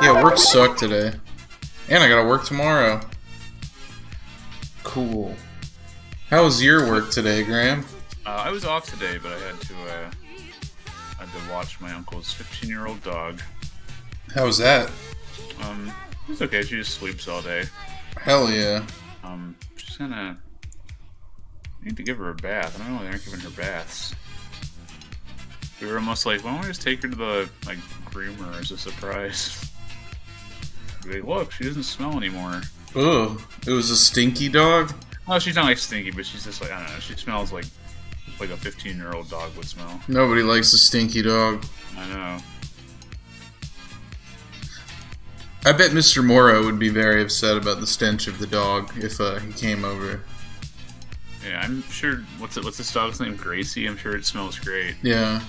Yeah, work sucked today. And I gotta work tomorrow. Cool. How was your work today, Graham? I was off today, but I had to watch my uncle's 15-year-old dog. How was that? It's okay. She just sleeps all day. Hell yeah. She's gonna... I need to give her a bath. I don't know why they aren't giving her baths. We were almost like, why don't we just take her to the, like, groomer as a surprise? Like, look, she doesn't smell anymore. Ugh. It was a stinky dog? No, she's not like stinky, but she's just like, I don't know, she smells like a 15-year-old dog would smell. Nobody likes a stinky dog. I know. I bet Mr. Morrow would be very upset about the stench of the dog if he came over. Yeah, I'm sure. What's this dog's name? Gracie. I'm sure it smells great. Yeah.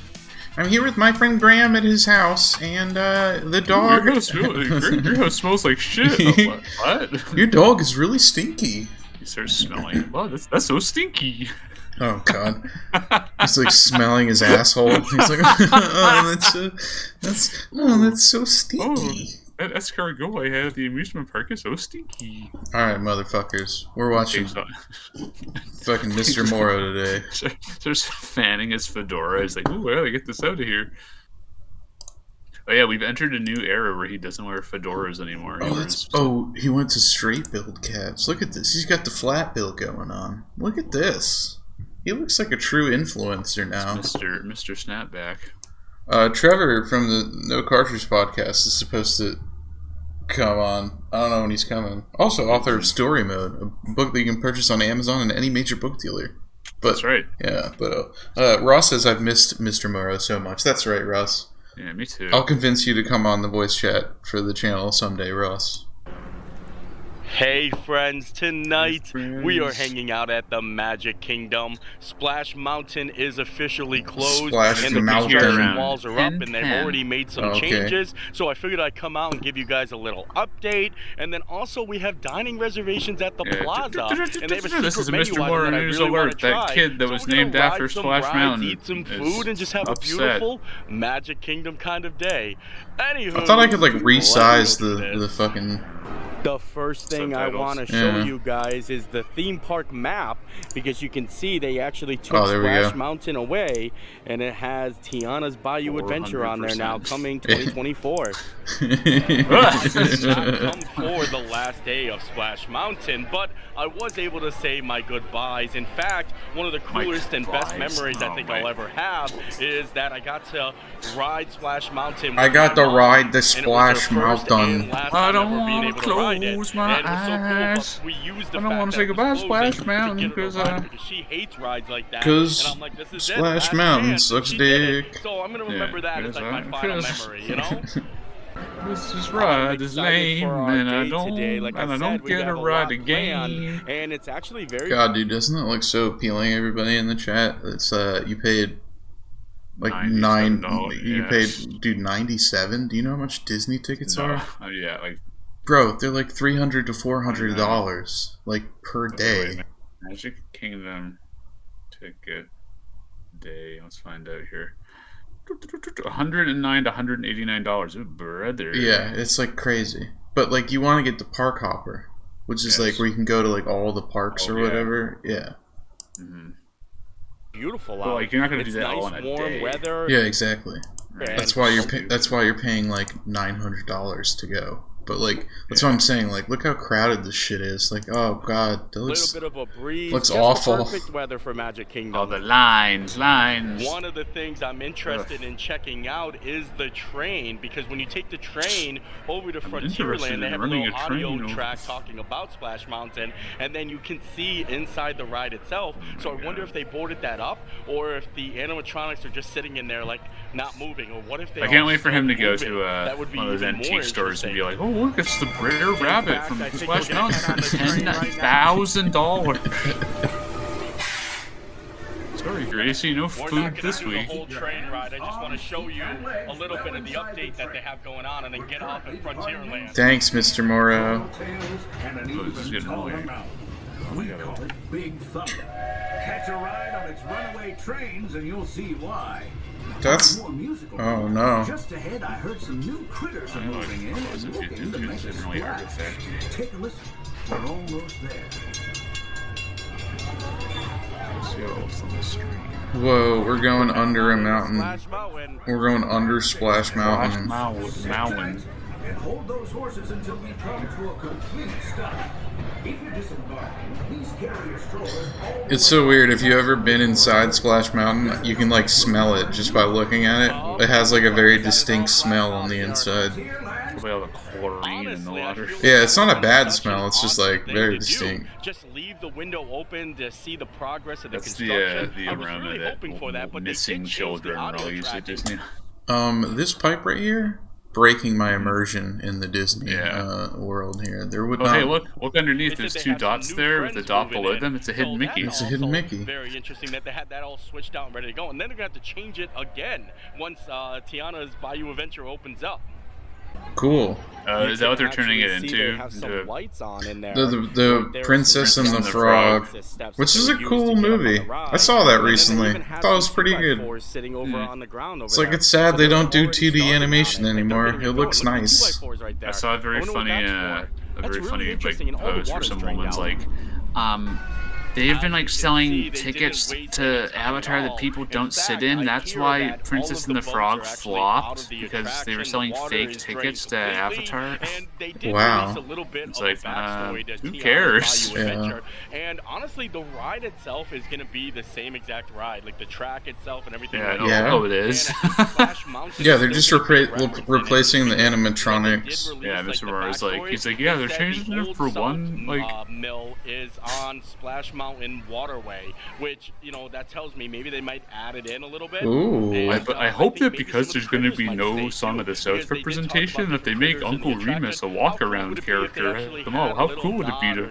I'm here with my friend Graham at his house, and the dog... Your house smells like shit. What? Your dog is really stinky. He starts smelling. Wow, that's so stinky. Oh god. He's like smelling his asshole. He's like, oh, that's so stinky. Oh, that escargot I had at the amusement park is so stinky. Alright, motherfuckers. We're watching fucking Mr. Morrow today. Just fanning his fedora. He's like, ooh, I gotta get this out of here. Oh yeah, we've entered a new era where he doesn't wear fedoras anymore. He went to straight-billed cats. Look at this. He's got the flat bill going on. Look at this. He looks like a true influencer now. It's Mr. Snapback. Trevor from the No Cartridge podcast is supposed to come on. I don't know when he's coming. Also, author of Story Mode, a book that you can purchase on Amazon and any major book dealer. That's right. Yeah, but Ross says I've missed Mr. Morrow so much. That's right, Ross. Yeah, me too. I'll convince you to come on the voice chat for the channel someday, Ross. Hey friends, tonight we are hanging out at the Magic Kingdom. Splash Mountain is officially closed and the construction walls are up and they've already made some changes. So I figured I'd come out and give you guys a little update. And then also we have dining reservations at the plaza. And they have a secret menu item that I really want to try. That kid that was named after Splash Mountain. Eat some food and just have a beautiful Magic Kingdom kind of day. Anywho, I thought I could like resize the fucking... The first thing I want to show you guys is the theme park map, because you can see they actually took Splash Mountain away, and it has Tiana's Bayou Adventure on there now, coming 2024. This did not come for the last day of Splash Mountain, but I was able to say my goodbyes. In fact, one of the coolest and best memories I think I'll ever have is that I got to ride Splash Mountain. I got to ride the Splash Mountain. I don't want to close my eyes. I don't want to say goodbye to Splash Mountain because she hates rides like that. Because Splash Mountain sucks dick. So I'm gonna remember that as like my final memory, you know. This is ride is lame, and I don't get a ride again. And it's actually very. God, dude, doesn't that look so appealing? Everybody in the chat, it's you paid like You paid, dude, $97. Do you know how much Disney tickets are? Yeah, like. Bro, they're like $300 to $400, like per day. Magic Kingdom ticket day. Let's find out here. $109 to $189. Ooh, brother. Yeah, it's like crazy. But like, you want to get the park hopper, which is like where you can go to like all the parks or whatever. Yeah. Beautiful out. Well, like, you're not gonna do that all in a day. Weather. Yeah, exactly. Right. That's why you're paying like $900 to go. But like, that's what I'm saying. Like, look how crowded this shit is. Like, oh god, that looks, little bit of a breeze. Looks awful. Perfect weather for Magic Kingdom. Oh, the lines. One of the things I'm interested in checking out is the train, because when you take the train over to Frontierland, they have a little audio track talking about Splash Mountain, and then you can see inside the ride itself. So I wonder if they boarded that up, or if the animatronics are just sitting in there like not moving, or what if they? I can't wait for him to go to one of those antique stores and be like, oh. Look, it's the Brer Rabbit from Splash Mountain for $10,000. Sorry, Gracie, no food this week. Whole train ride. I just want to show you a little bit of the update that they have going on, and then get off at Frontierland. Thanks, Mr. Morrow. Oh, this is getting annoying. Big Thunder. Catch a ride on its runaway trains, and you'll see why. That's... Oh, no. Just ahead, I heard some new critters are moving in and looking to make a splash. Take a listen. We're almost there. Whoa, we're going under a mountain. We're going under Splash Mountain. Mountain. And hold those horses until we come to a complete stop. If you're disembarking, please carry your strollers. It's so weird. If you've ever been inside Splash Mountain, you can like smell it just by looking at it. It has like a very distinct smell on the inside. We have a chlorine in the water. Yeah, it's not a bad smell. It's just like very distinct. Just leave the window open to see the progress of the That's construction. the aroma that missing children are all used at Disney. This pipe right here, breaking my immersion in the Disney world here. There would not... Hey, look underneath. There's two dots there with the dot below them. It's a hidden Mickey. It's a hidden Mickey. Very interesting that they had that all switched out and ready to go, and then they're gonna have to change it again once Tiana's Bayou Adventure opens up. Cool. Is that what they're turning it into? The Princess and the Frog, which is a cool movie. I saw that recently. I thought it was pretty good. It's like it's sad they don't do 2D animation anymore. It looks nice. I saw a very funny like post where some woman's like, they've been like selling tickets to Avatar that people don't sit in. That's why Princess and the Frog flopped, because they were selling fake tickets to Avatar. Wow. It's like, who cares? Yeah. And honestly, the ride itself is going to be the same exact ride, like the track itself and everything. Oh, it is. Yeah, they're just replacing the animatronics. Yeah, Mr. Morrow like, he's like, yeah, they're changing it for one, like... mill is on Splash Mountain waterway, which, you know, that tells me maybe they might add it in a little bit. Ooh. I hope that because there's going to be no Song of the South representation, that they make Uncle Remus a walk-around character. How cool would it be to...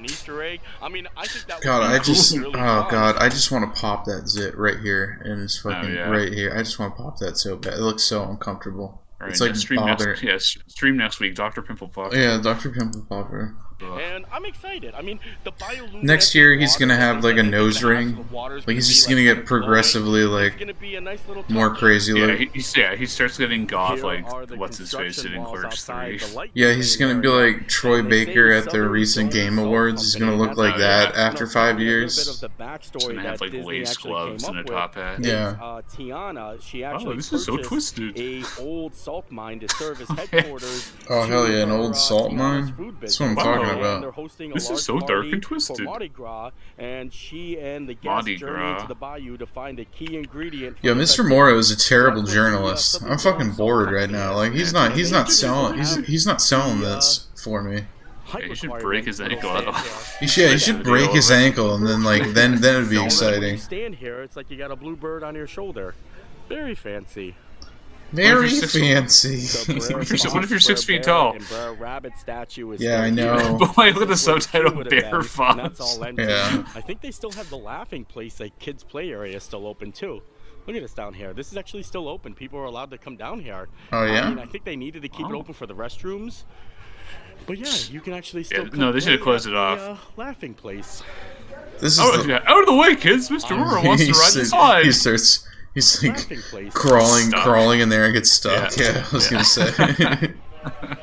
God, I just want to pop that zit right here, and it's fucking right here. I just want to pop that so bad. It looks so uncomfortable. Right, it's like bothering. Stream next week, Dr. Pimple Popper. Yeah, Dr. Pimple Popper. And I'm excited. I mean, the next year he's gonna have like a nose ring. Like he's just gonna get progressively like more crazy. Like he starts getting goth like what's his face in Clerks 3. Yeah, he's gonna be like Troy Baker at the recent Game Awards. He's gonna look like that after 5 years. He's gonna have like lace gloves and a top hat. Yeah. Tiana, she actually this is so twisted. A old salt mine to serve as headquarters. Oh hell yeah, an old salt mine. That's what I'm talking about. This is so dark and twisted. Mardi Gras, and she and the guests journey into the bayou to find a key ingredient. Yo, Mr. Morrow is a terrible journalist. I'm fucking bored right now. Like he's not selling this for me. Yeah, he should break his ankle. He should break his ankle, and then like then it'd be exciting. Stand here, it's like you got a blue bird on your shoulder. Very fancy. Very fancy. What if you're 6 feet tall? Yeah, I know. But wait, look at the subtitle, Bear Fonts. Yeah. I think they still have the laughing place, like kids' play area, still open too. Look at this down here. This is actually still open. People are allowed to come down here. Oh yeah. I mean, I think they needed to keep it open for the restrooms. But yeah, you can actually still. No, they should have closed it off. Laughing place. This is out of the way, kids. Mr. Morrow wants to ride the slide. He starts. He's like crawling in there and gets stuck. Yeah, I was gonna say.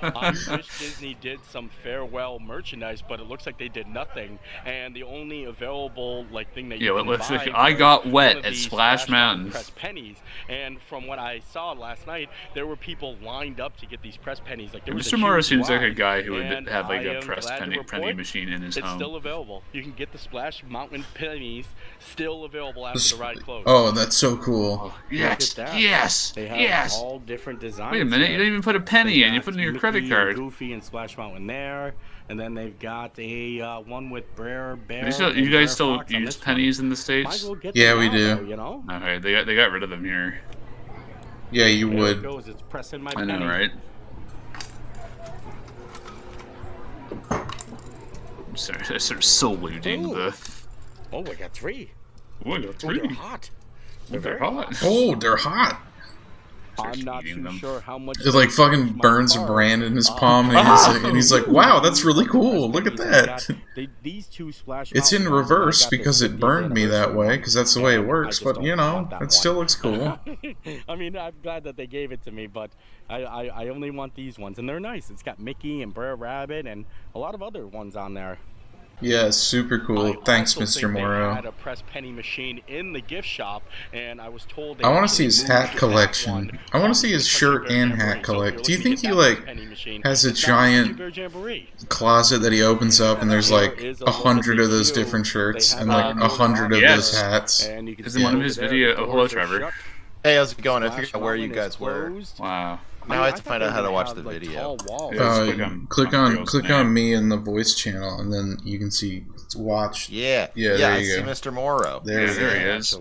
I wish Disney did some farewell merchandise, but it looks like they did nothing. And the only available thing that you can buy I got wet at Splash Mountain. Press pennies. And from what I saw last night, there were people lined up to get these press pennies. Like Mr. Morrow seems like a guy who would have like a press penny machine in his home. It's still available. You can get the Splash Mountain pennies still available after the ride closed. Oh, that's so cool. Yes. They have all different designs. Wait a minute, you didn't even put a penny in. You put in your credit card. Goofy and Splash Mountain there, and then they've got a one with Bear. You guys still use pennies in the States? Yeah, we do. Though, you know? Okay, they got rid of them here. Yeah, you would. It's pressing my I know, right? I'm sorry, I started saluting the. Oh, we got 3. Oh, I got 3. They're hot. They're hot. Oh, they're hot. starts I'm not eating too them. sure how much. It like fucking burns a brand in his palm, and he's like, "Wow, that's really cool. Look at that." These two Splash It's in Mountain ones, reverse I got the because it 50th burned me that way, because that's the way it and I works. just But don't you know, want that it still one. looks cool. I mean, I'm glad that they gave it to me, but I only want these ones, and they're nice. It's got Mickey and Brer Rabbit and a lot of other ones on there. Yeah, super cool. Thanks, Mr. Morrow. I had a press penny machine in the gift shop, and I was told I want to see his hat collection. I want to see his shirt and hat collection. Do you think he like has a giant closet that he opens up and there's like 100 of those different shirts and like 100 of those hats? Because in one of his videos, hello Trevor. Hey, how's it going? I figured out where you guys were. Wow. Now I have to find out how to watch the video. Click on me in the voice channel, and then you can see watch. Yeah, there I you see go. Mr. Morrow. There he is.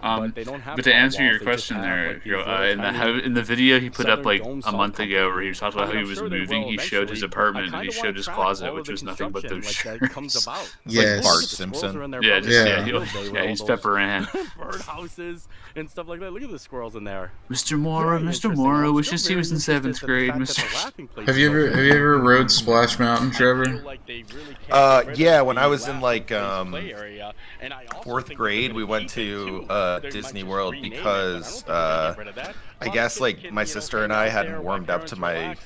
But to answer your question there, in the video he put up like a month ago, where he was talking about how he was moving, he showed his apartment and he showed his closet, which was nothing but those shirts. Yes. Like Bart Simpson. He's Pepper Ann. Birdhouses and stuff like that. Look at the squirrels in there. Mr. Morrow wishes he was in 7th grade. Have you ever rode Splash Mountain, Trevor? Yeah, when I was in like 4th grade, we went to Disney World because I guess like my sister and I hadn't warmed up to my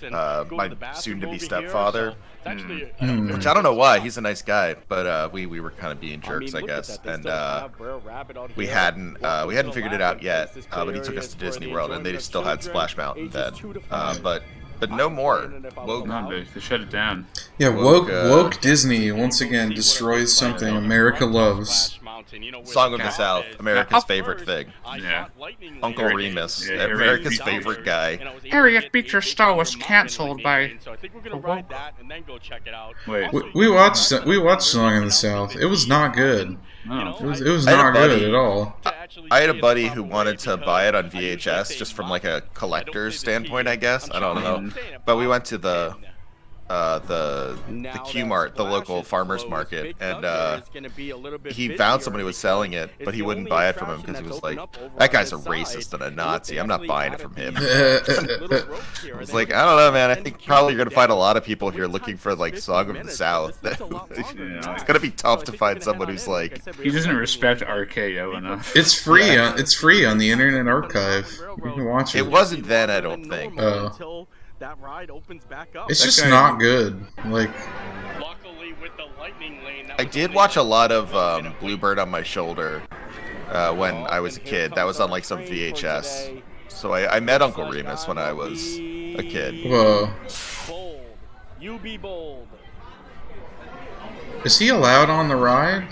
my soon-to-be stepfather. Which I don't know why. He's a nice guy, but we were kind of being jerks, I guess, and we hadn't figured it out yet. But he took us to Disney World, and they still had Splash Mountain then. But no more. Woke, no, they shut it down. Yeah, woke Disney once again destroys something America loves. Song of the South, America's favorite thing. Yeah. Uncle Remus, America's favorite guy. Harriet Beecher Stowe was canceled by. Wait, we watched Song of the South. It was not good. No. It was not good at all. I had a buddy who wanted to buy it on VHS just from like a collector's standpoint, I guess. I don't know. But we went to the Q-Mart, the local farmer's market, and he found somebody who was selling it, but he wouldn't buy it from him because he was like, that guy's a racist and a Nazi. I'm not buying it from him. I was like, I don't know, man. I think probably you're going to find a lot of people here looking for like Song of the South. It's going to be tough to find someone who's like... He doesn't respect RKO enough. It's free. It's free on the Internet Archive. You can watch it. It wasn't then, I don't think. Oh. That ride opens back up. It's just not good. Like, I did watch a lot of Bluebird on My Shoulder when I was a kid. That was on like some VHS. So I met Uncle Remus when I was a kid. Whoa. Bold. You be bold. Is he allowed on the ride?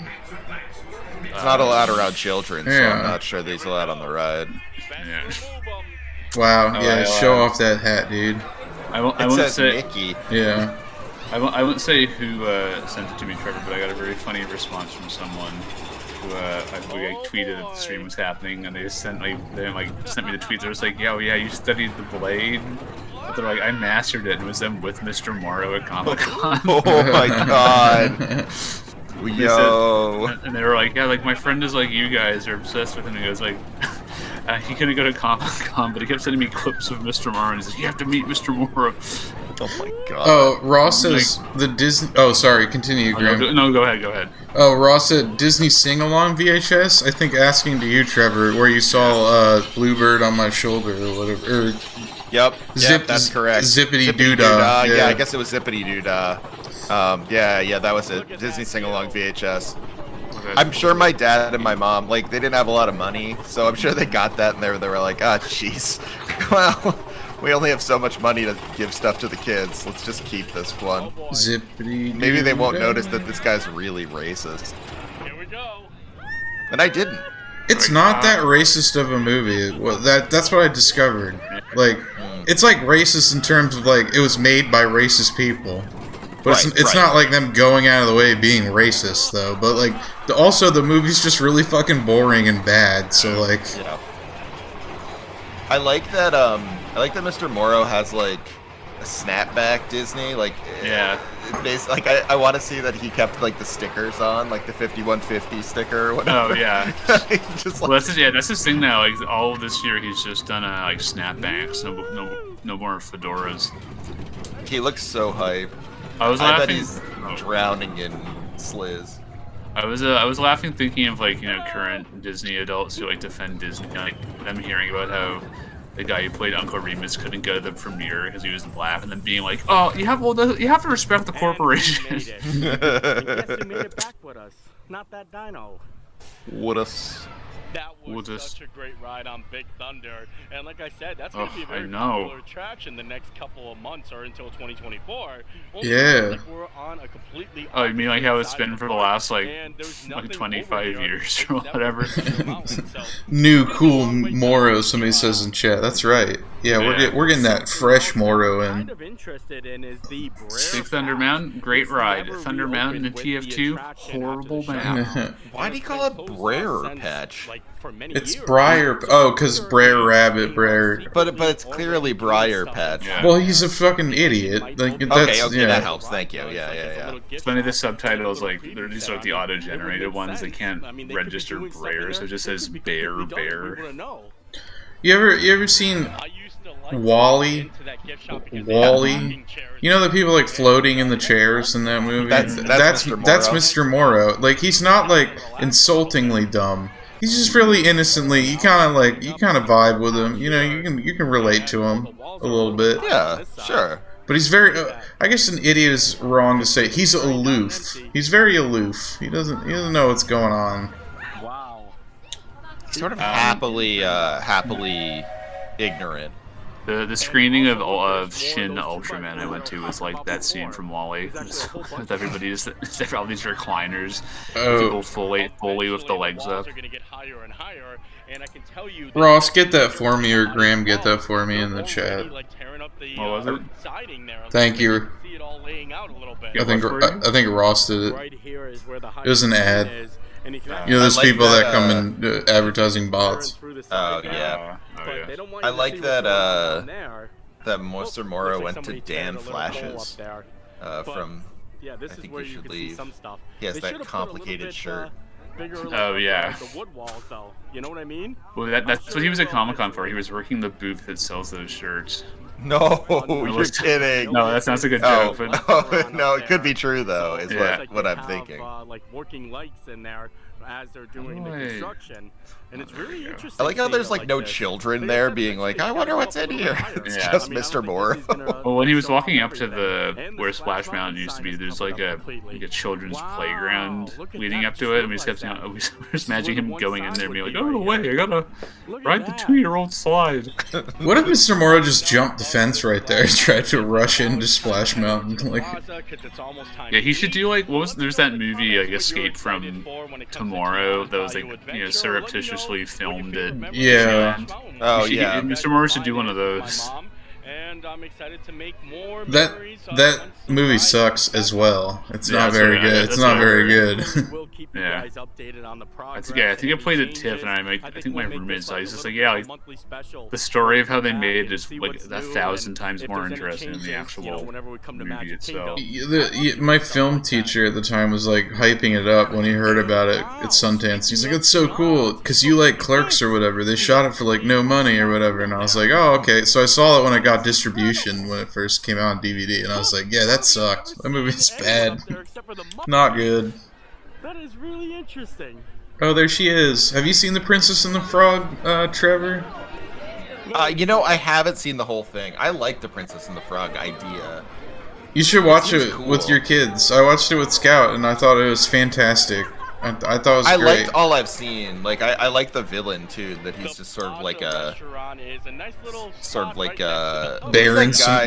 It's not allowed around children, so I'm not sure that he's allowed on the ride. Yeah. Wow. Yeah. Show off that hat, dude. I won't say Mickey. Yeah. I won't say who sent it to me, Trevor, but I got a very funny response from someone who I tweeted that the stream was happening, and they just sent me the tweets. It was like, yeah, you studied the Blade. But they're like, I mastered it, and it was them with Mr. Morrow at Comic-Con. Oh my god. Yo. And they were like, yeah, like my friend is like, you guys are obsessed with him. And he goes like, he couldn't go to Comic-Con, but he kept sending me clips of Mr. Morrow, and he says, you have to meet Mr. Morrow. Oh my god. Oh, Ross says the Disney... Oh, sorry, continue, Graham. No, go ahead. Oh, Ross said Disney Sing-Along VHS? I think asking to you, Trevor, where you saw Bluebird on My Shoulder or whatever. Yep, that's correct. Zippity Doo-Dah. Yeah, I guess it was Zippity Doo-Dah. Yeah, that was it. Disney Sing-Along VHS. I'm sure my dad and my mom, like, they didn't have a lot of money, so I'm sure they got that and they were like, ah, jeez. Well, we only have so much money to give stuff to the kids. Let's just keep this one. Zippity. Maybe they won't notice that this guy's really racist. Here we go. And I didn't. It's not that racist of a movie. Well, that's what I discovered. Like, it's like racist in terms of like it was made by racist people. But it's not like them going out of the way being racist, though. But, like, also the movie's just really fucking boring and bad, so, like... Yeah. I like that Mr. Morrow has, like, snapback Disney. Like, yeah. Like I want to see that he kept like the stickers on, like the 5150 sticker or whatever. Oh yeah. Just well, that's his thing now. Like all of this year, he's just done like snapbacks. No more fedoras. He looks so hype. I bet he's drowning in sliz. I was laughing thinking of like current Disney adults who like defend Disney, like them hearing about how the guy who played Uncle Remus couldn't go to the premiere because he was black, and then being like, "Oh, you have to respect the corporation." And guess who made it back with us? Not that dino. What us? That was such a great ride on Big Thunder, and like I said, that's going to be a very popular attraction the next couple of months or until 2024. Yeah. Like we're on a completely you mean like how it's been for the last like 25 years or whatever? New cool Morrow, somebody says in chat. That's right. Yeah, we're getting that fresh Morrow in. Kind of interested in is the Big Thunder Mountain, great ride. Thunder Mountain in TF2, horrible map. Why do you call it Brer Patch? It's Briar. Oh, because Brer Rabbit, Brer. But it's clearly Briar Patch. Yeah. Well, he's a fucking idiot. Like, that's, okay, that helps. Thank you. Yeah. It's funny, the subtitles, like, these are like the auto-generated ones. They can't register Brer, so it just says Bear. You ever seen Wall-E? Wall-E? You know the people like floating in the chairs in that movie? That's Mr. Morrow. Like, he's not like insultingly dumb. He's just really innocently. You kind of vibe with him. You know, you can relate to him a little bit. Yeah, sure. But he's very. I guess an idiot is wrong to say. He's aloof. He's very aloof. He doesn't know what's going on. Wow. Sort of happily ignorant. The screening of Shin Ultraman I went to was like that scene from Wall-E. With everybody just all these recliners, people fully with the legs up. Ross, get that for me, or Graham, get that for me in the chat. What was it? Thank you. I think Ross did it. It was an ad. You know, those people that come in advertising bots. Oh yeah. I like that that Mr. Morrow went to Dan Flashes from I Think You Should Leave. He has that complicated shirt. Oh yeah. The wood walls, though. You know what I mean? Well, that's what he was at Comic-Con for. He was working the booth that sells those shirts. No, you're kidding. No, that's not a good joke. But... no, it could be true though. Is what I'm thinking. Like working lights in there as they're doing the construction, and it's really interesting. I like how there's like no children there being like, I wonder what's in here. It's just Mr. Morrow. Well, when he was walking up to where Splash Mountain used to be, there's like a children's playground leading up to it, and we just imagining him going in there and being like, oh no way, I gotta ride the 2-year-old slide. What if Mr. Morrow just jumped the fence right there and tried to rush into Splash Mountain? Like, yeah, he should do like there's that movie like Escape from Tomorrow that was like surreptitiously filmed at Disneyland. Oh yeah. Mr. Morrow should do one of those. And I'm excited to make more that movie sucks as well. It's not very good. It's not very good. Yeah. I think I played at TIFF, and I think my roommate saw. He's just like, yeah, the story of how they made it is like 1,000 times more interesting than the actual movie itself. My film teacher at the time was like hyping it up when he heard about it at Sundance. He's like, it's so cool because you like Clerks or whatever. They shot it for like no money or whatever, and I was like, oh okay. So I saw it when I got distribution when it first came out on DVD, and I was like, yeah, that sucked. That movie's bad. Not good. That is really interesting. Oh, there she is. Have you seen The Princess and the Frog, Trevor? You know, I haven't seen the whole thing. I like The Princess and the Frog idea. You should watch it with your kids. I watched it with Scout, and I thought it was fantastic. I thought it was great. I liked all I've seen. Like, I like the villain, too, that he's just sort of like a... Baron Samedi.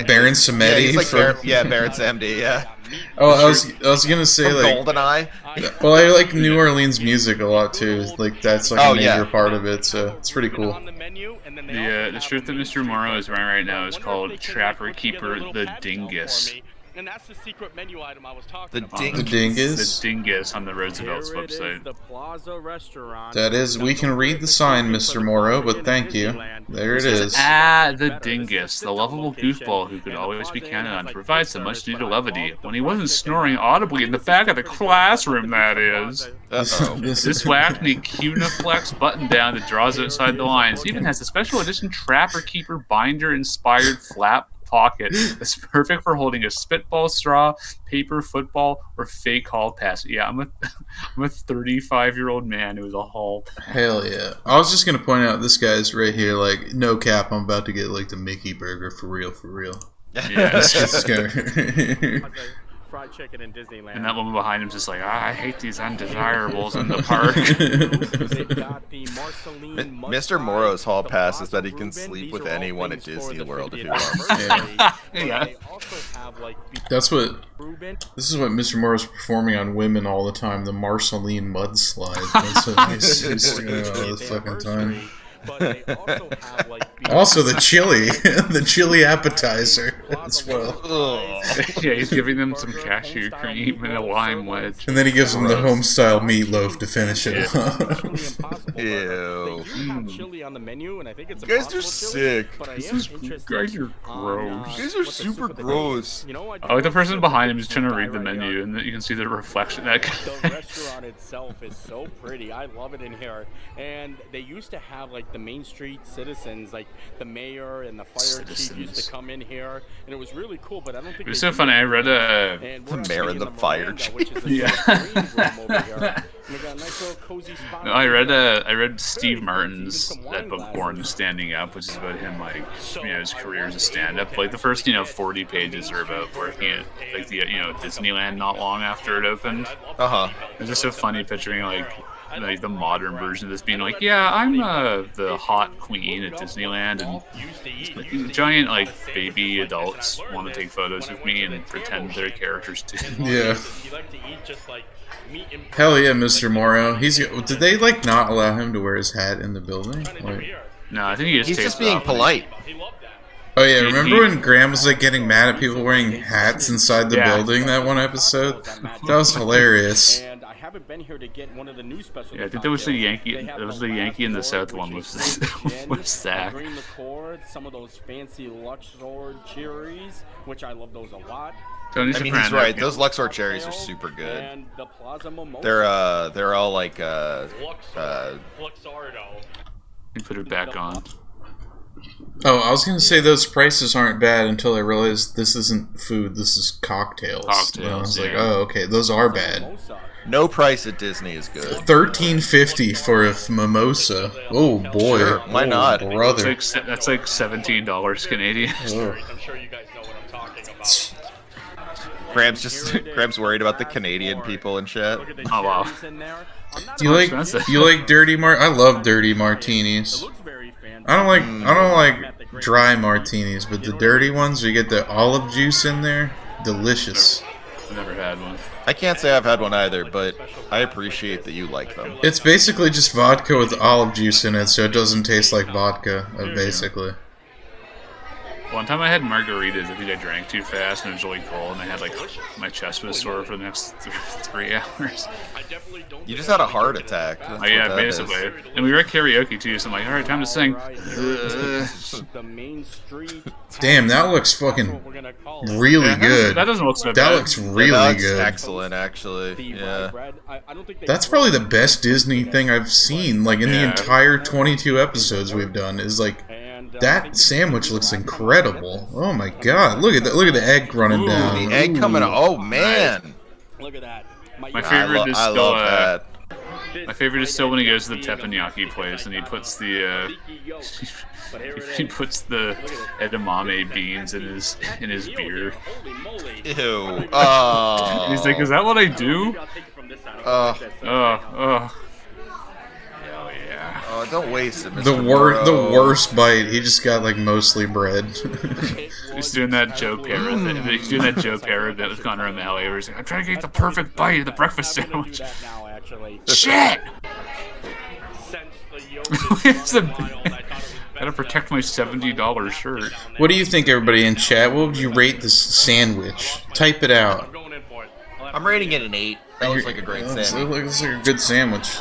Yeah, he's like Baron Samedi, yeah. Oh, I was gonna say, from like... GoldenEye? Well, I like New Orleans music a lot, too. Like, that's like a major part of it, so it's pretty cool. The shirt that Mr. Morrow is wearing right now is called Trapper Keeper the Dingus. And that's the secret menu item I was talking about. The dingus? The dingus on the Roosevelt's website. The Plaza Restaurant. That is, we can read the sign, Mr. Morrow, but thank you. There it is. The dingus, the lovable goofball who could always be counted on to provide some much-needed levity. When he wasn't snoring audibly in the back of the classroom, that is. This wackney Cunaflex button-down that draws outside the lines even has a special edition Trapper Keeper binder-inspired flap pocket that's perfect for holding a spitball straw, paper football, or fake hall pass. Yeah, I'm a 35-year-old man who's a hall pass. Hell yeah. I was just gonna point out this guy's right here, like, no cap, I'm about to get like the Mickey burger for real. Yeah. This guy. Fried chicken in Disneyland. And that woman behind him's just like, I hate these undesirables in the park. Mr. Morrow's hall pass is that he can sleep with anyone at Disney World if he wants. Yeah. This is what Mr. Morrow's performing on women all the time, the Marceline mudslide. That's what he's doing all the fucking time. But they also have also the chili appetizer as well. Yeah, he's giving them some cashew cream and a lime wedge. And then he gives them the home-style meatloaf to finish it off. Ew. Chili on the menu, and I think it's you guys are sick. You guys are gross. You guys are super gross. I like the person behind him is trying to read the menu, and you can see the reflection. That the restaurant itself is so pretty. I love it in here. And they used to have like the Main Street citizens, like the mayor and the fire chief used to come in here, and it was really cool. But I don't think it was so funny. I read the mayor and the fire chief. Yeah. I read Steve Martin's that book Born Standing Up, which is about him, like, his career as a stand-up. Like the first 40 pages are about working at like the Disneyland not long after it opened. It's just so funny picturing like the modern version of this being like, yeah, I'm the hot queen at Disneyland, and giant like baby adults want to take photos with me and pretend they're characters too. Yeah. Hell yeah, Mr. Morrow. Did they like not allow him to wear his hat in the building? Like, no, I think he's just being polite. Oh yeah, remember when Graham was like getting mad at people wearing hats inside the building that one episode? That was hilarious. I haven't been here to get one of the new special. Yeah, I think there was the Yankee. There was the Yankee in the South one with Zach. Some of those fancy Luxor cherries, which I love those a lot. Tony I mean, he's right. Those Luxor cherries are super good. And the Plaza Mimosa. They're all like Luxardo. You put it back on. Oh, I was gonna say those prices aren't bad until I realized this isn't food. This is cocktails. And I was like, oh, okay, those are bad. No price at Disney is good. $13.50 for a mimosa. Oh boy, sure, why not, brother? That's like $17 Canadian. Oh. I'm sure you guys know what I'm talking about. Graham's worried about the Canadian people and shit. Oh wow. Do you like dirty I love dirty martinis. I don't like dry martinis, but the dirty ones where you get the olive juice in there, delicious. I've never had one. I can't say I've had one either, but I appreciate that you like them. It's basically just vodka with olive juice in it, so it doesn't taste like vodka, basically. One time I had margaritas. I think I drank too fast and it was really cold, and I had like my chest was sore for the next 3 hours. You just had a heart attack. Oh yeah, basically. And we were at karaoke too, so I'm like, all right, time to sing. Damn, that looks fucking really good. That doesn't look so bad. That looks really good. Excellent, actually. Yeah. That's probably the best Disney thing I've seen. Like in the entire 22 episodes we've done, is like. That sandwich looks incredible. Oh my god. Look at that. Look at the egg running down. The egg coming out. Oh man. Look at that. My favorite is still love that. My favorite is still when he goes to the teppanyaki place and he puts the he puts the edamame beans in his beer. Ew. Oh. He's like, is that what I do? Oh, don't waste it, Mr. The worst bite. He just got like mostly bread. He's doing that Joe Parra thing. He's doing that Joe Parra bit with Connor O'Malley where he's like, I'm trying to get the perfect bite of the breakfast sandwich. Shit! Gotta protect my $70 shirt. What do you think, everybody in chat? What would you rate this sandwich? Type it out. I'm rating it an 8. That looks like a great sandwich. It looks like a good sandwich.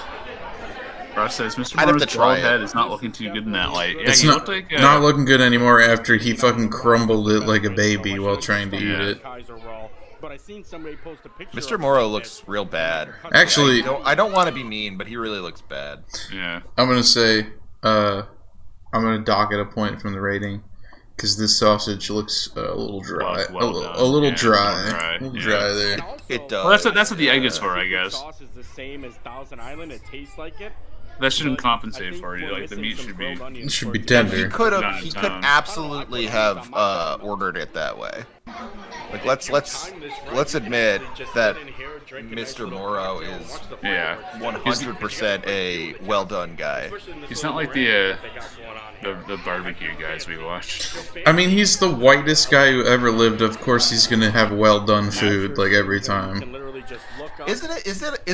Ross says Mr. Morrow's bald head is not looking too good in that light. Yeah, it's not looking good anymore after he fucking crumbled it like a baby while trying to eat it. Mr. Morrow looks real bad. Actually, I don't want to be mean, but he really looks bad. Yeah. I'm gonna say, I'm gonna dock it a point from the rating because this sausage looks a little dry, a little dry there. It does. Well, that's what the egg is for, I guess. That shouldn't compensate for you. Like the meat should be tender. He could absolutely have ordered it that way. Like let's admit that Mr. Morrow is 100% a well done guy. He's not like the barbecue guys we watched. I mean, he's the whitest guy who ever lived. Of course, he's gonna have well done food like every time. Is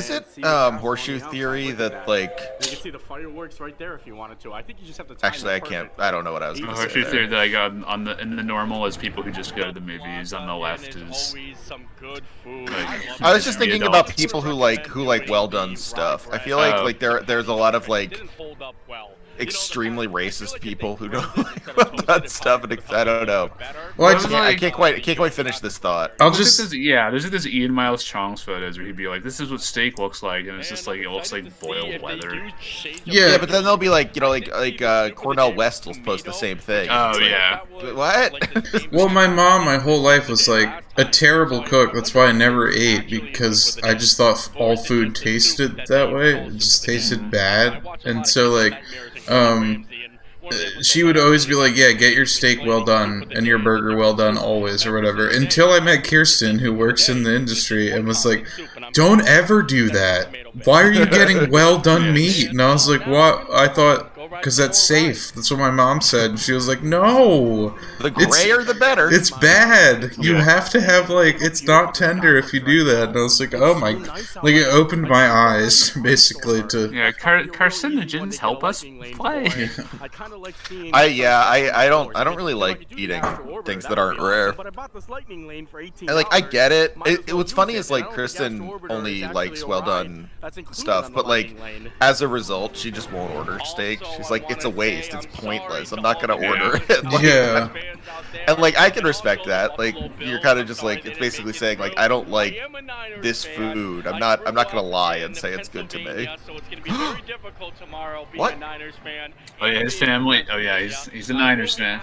it horseshoe theory that like? You can see the fireworks right there if you wanted to. I think you just have to. Actually, I can't. I don't know what I was going to say. Horseshoe theory that I got in the normal is people who just go to the movies. On the left is. Like, I was just thinking about people who like well done stuff. I feel like there's a lot of like extremely racist people who don't like well done stuff, and I don't know. Well, I can't quite finish this thought. There's this Ian Miles Chong's photos where he'd be like, "This is what steak looks like," and it's just like it looks like boiled leather. Yeah, but then they'll be like, like Cornel West will post the same thing. Oh yeah. What? Well, my mom, my whole life was like a terrible cook. That's why I never ate, because I just thought all food tasted that way. It just tasted bad, and so like. She would always be like, yeah, get your steak well done and your burger well done always, or whatever, until I met Kirsten, who works in the industry, and was like, don't ever do that. Why are you getting well done meat? And I was like, what? I thought, because that's safe. That's what my mom said. And she was like, no. The grayer the better. It's bad. You have to have, like, it's not tender if you do that. And I was like, oh my, like, it opened my eyes, basically, to... Yeah, carcinogens help us play. I don't really like eating things that aren't rare. I get it. What's funny is, like, Kristen only likes well done stuff, but like as a result she just won't order steak. She's like, it's a waste, it's pointless, I'm not gonna order it. Like, yeah. And like I can respect that. Like you're kind of just like, it's basically saying like, I don't like this food. I'm not gonna lie and say it's good to me. What? Oh yeah, his family. Oh yeah, he's a Niners fan.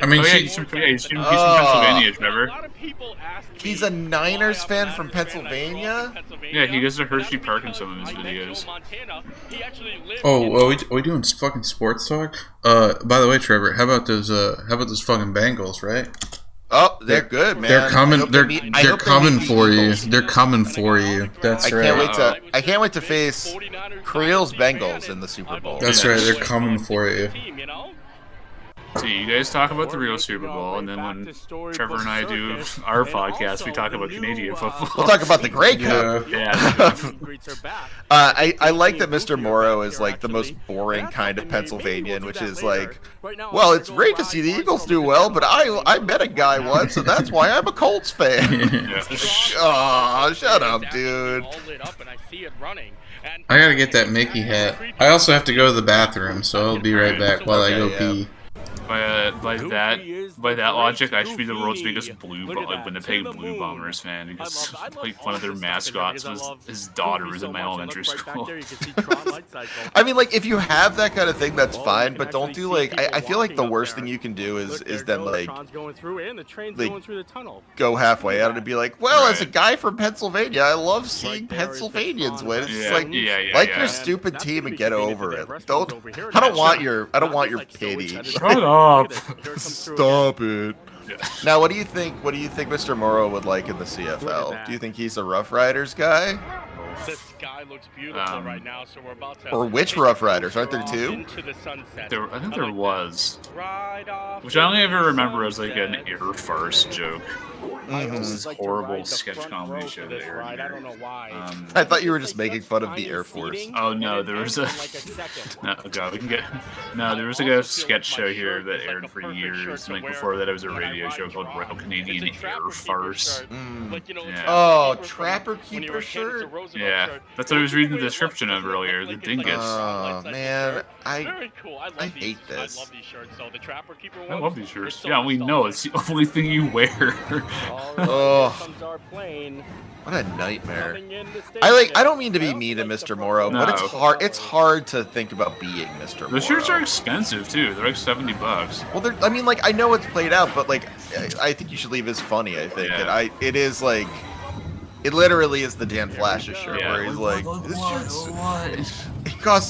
I mean, he's from Pennsylvania, Trevor. He's a Niners fan from Pennsylvania? Yeah, he goes to Hershey Park in some of his videos. Oh, are we doing fucking sports talk? By the way, Trevor, how about those fucking Bengals, right? Oh, they're good, man. They're coming. They're coming for you. They're coming for you. That's right. I can't wait to face Creel's Bengals in the Super Bowl. That's right. They're coming for you. See, you guys talk about the real Super Bowl, and then when Trevor and I do our podcast, we talk about Canadian football. We'll talk about the Grey Cup. Yeah. I like that Mr. Morrow is like the most boring kind of Pennsylvanian, which is like, well, it's great to see the Eagles do well, but I met a guy once, and that's why I'm a Colts fan. Oh, shut up, dude. I gotta get that Mickey hat. I also have to go to the bathroom, so I'll be right back while I go pee. By that logic, I should be the world's biggest Winnipeg Blue Bombers fan, because like one of their mascots was his daughter was in my elementary school. I mean, like if you have that kind of thing, that's fine, but don't do like I feel like the worst thing you can do is then like go halfway out and be like, well, as a guy from Pennsylvania, I love seeing Pennsylvanians win. It's just like your stupid team and get over it. I don't want your pity. Shut up. Stop it. Now, what do you think Mr. Morrow would like in the CFL? Do you think he's a Rough Riders guy? sky looks beautiful right now, so we're about to. Or which Rough Riders? Aren't there two? I think there was. Which I only ever remember as like an Air Farce joke. This is horrible sketch comedy show that aired here. I don't know why. I thought you were just making fun of the Air Force. Oh no, there was a. No, God, we can get. No, there was like a sketch show here that aired for years. Like before that, it was a radio show called Royal Canadian Air Farce. Yeah. Oh, Trapper Keeper shirt. Yeah, that's what I was reading the description of earlier. The dingus. Oh man, I hate this. I love these shirts. Yeah, we know it's the only thing you wear. Oh, what a nightmare! I don't mean to be mean to Mr. Morrow, but it's hard. It's hard to think about being Mr. Morrow. The shirts are expensive too. They're like $70. Well, I mean, like I know it's played out, but like I think you should leave as funny. I think, and it is like. It literally is the Dan Flash's shirt where he's like, "This shirt's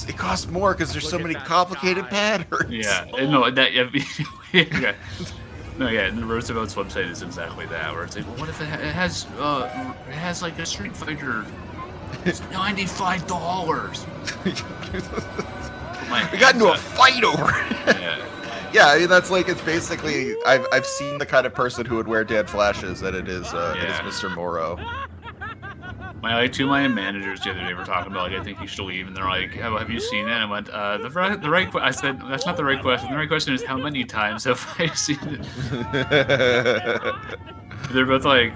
it costs more because there's so many complicated patterns." Yeah, no, that yeah. No, yeah, and the Roosevelt's website is exactly that, where it's like, well, what if it has like a Street Fighter? It's $95. We got into a fight over it. Yeah. Yeah, I mean, that's like, it's basically, I've seen the kind of person who would wear Dan Flashes, and it is Mr. Morrow. Two of my managers the other day were talking about, like, I think you should leave, and they're like, have you seen it? And I went, I said, that's not the right question. The right question is, how many times have I seen it? They're both like,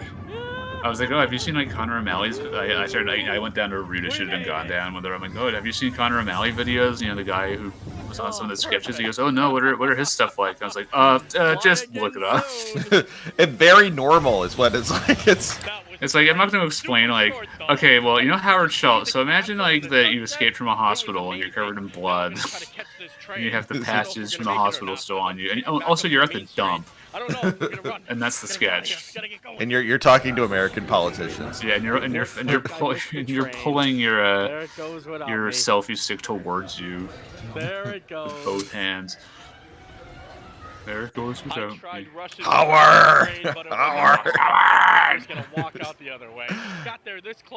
I was like, oh, have you seen like Conor O'Malley's? I went down to a route I should have been gone down. Whether I'm like, oh, have you seen Conor O'Malley videos? You know, the guy who was on some of the sketches. He goes, oh no, what are his stuff like? And I was like, just look it up. It's very normal, is what it's like. It's like, I'm not going to explain, like, okay, well, you know Howard Schultz, so imagine, like, that you escaped from a hospital and you're covered in blood, and you have the patches from the hospital still on you, and also you're at the dump, and that's the sketch. And you're talking to American politicians. Yeah, and you're pulling your selfie stick towards you. There it goes. With both hands. There it goes without me. Howard!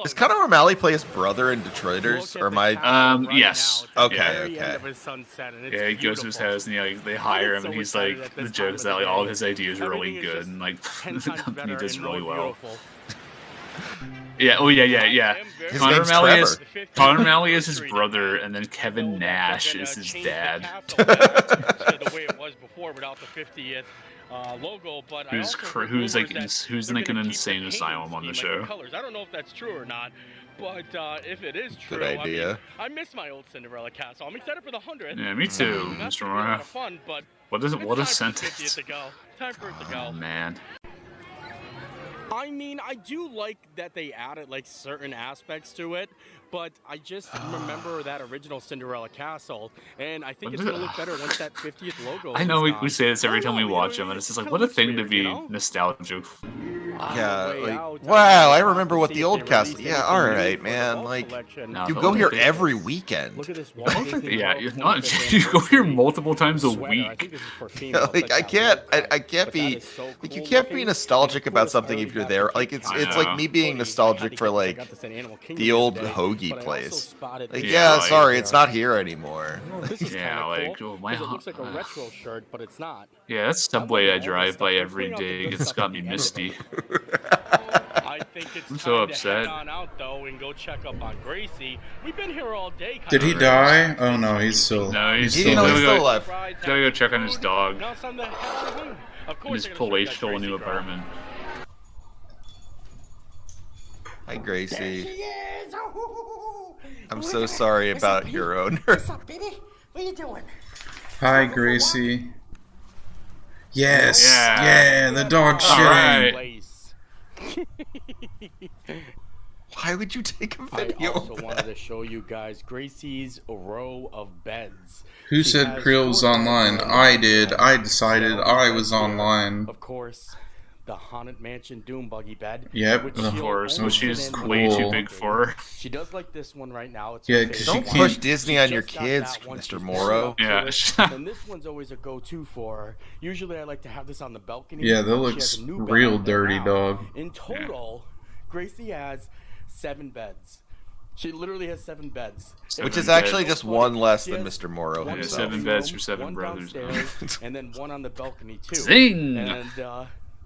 Does Conor O'Malley play his brother in Detroiters? Or am I... Yes. Okay. Yeah, he goes to his house and they hire him and he's like, the joke is that like all of his ideas are really good and like the company does really well. Yeah, yeah. Conor O'Malley is his brother, and then Kevin Nash is his dad. The way it was before without the 50th logo, but who's in like an insane asylum on the show. I don't know if that's true or not, but if it is true, good idea. I miss my old Cinderella castle. I'm excited for the 100th. Yeah, me too, Mr. Morrow. What a sentence. Time for it to go. Oh man. I mean, I do like that they added like certain aspects to it, but I just remember that original Cinderella castle, and I think it's gonna look better once that 50th logo. I know we say this every time we watch them, and it's just like, what a thing to be nostalgic. Yeah, like, wow, I remember what the old castle. Yeah, all right, man. Like, you go here every weekend. Yeah, you're not. You go here multiple times a week. Yeah, like, I can't be. Like, you can't be nostalgic about something if you're there. Like, it's like me being nostalgic for like the old hoagie place. Like, yeah, sorry, it's not here anymore. Yeah, like my. It looks like a retro shirt, but it's not. Yeah, that's Subway I drive by every day. It's got me misty. I think it's I'm so upset. To head on out, though, and go check up on Gracie. We've been here all day. Did he die? Oh no, he's still. No, he's still alive. Gotta go check on his dog. In his palatial new apartment. Hi, Gracie. I'm so sorry about your owner. What's up, baby? What you doing? Hi, Gracie. Yes. Yeah, the dog shitting. Right. Why would you take a video? I also wanted to show you guys Gracie's row of beds. Who said Creel was online? I did. I decided I was online. Of course, the Haunted Mansion Doom Buggy bed. Yep, of course, which is way too big for her. She does like this one right now. It's yeah, because don't push Disney on your kids, Mr. Morrow. Yeah. And this one's always a go-to for her. Usually I like to have this on the balcony. Yeah, that looks real dirty, dog. In total, Gracie has 7 beds. She literally has 7 beds. Which is actually just one less than Mr. Morrow Yeah, himself. 7 beds for 7 one brothers. and then one on the balcony too. Zing! And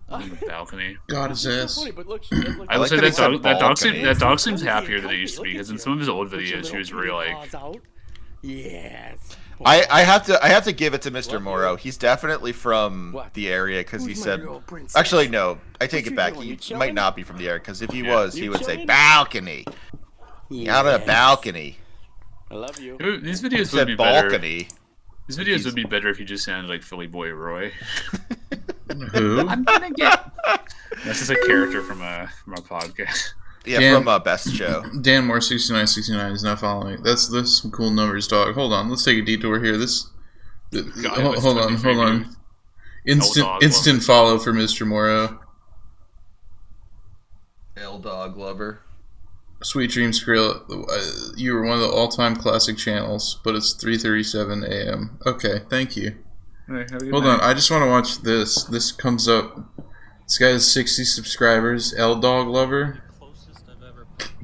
on the balcony. God is this. Funny, but look, I would say that he said that dog seems balcony. happier than it used to be, because in some of his old videos he was really like. Yes. I have to give it to Mr. Morrow. He's definitely from the area because he said. Actually, no. I take it back. He might not be from the area because if he was, he would say balcony. Out on a balcony. I love you. These videos would be balcony. Better. These videos would be better if you just sounded like Philly Boy Roy. Who? I'm gonna get. This is a character from a podcast. Yeah, Dan, from Best Show. Dan Moore 6969 is not following. That's some cool numbers, dog. Hold on, let's take a detour here. Hold on. Instant follow for Mr. Morrow. Dog lover. Sweet Dreams Grill. You were one of the all-time classic channels, but it's 3:37 a.m. Okay, thank you. Hey, hold on, I just want to watch this. This comes up. This guy has 60 subscribers. Dog lover.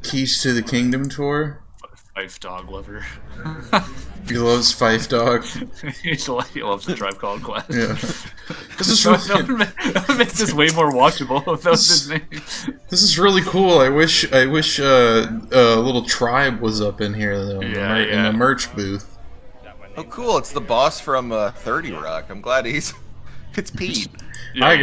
Keys to the Kingdom tour. Fife Dog lover. He loves Fife Dog. He loves the Tribe Called Quest. Yeah. This is really, that makes this way more watchable without his name. This is really cool. I wish a little Tribe was up in here though. In the merch booth. Oh, cool! It's the boss from 30 Rock. I'm glad it's Pete. Yeah, I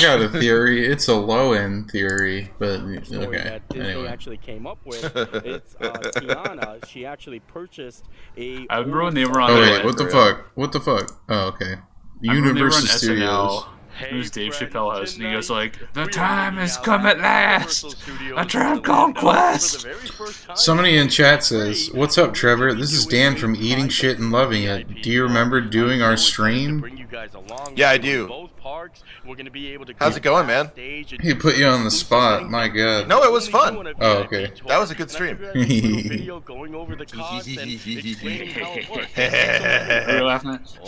got a theory. It's a low end theory, but okay. That Disney actually came up with. It's Tiana. She actually purchased a. I remember when they were on. Oh wait, what the fuck? What the fuck? Oh okay. Universal Studios. It was Dave Chappelle host, and he goes like, "The time has come at last. A Tribe Called Quest." Somebody in chat says, "What's up, Trevor? This is Dan from Eating Shit and Loving It. Do you remember doing our stream?" Yeah, I do. How's it going, man? He put you on the spot. My God. No, it was fun. Oh, okay. That was a good stream. Are you laughing at?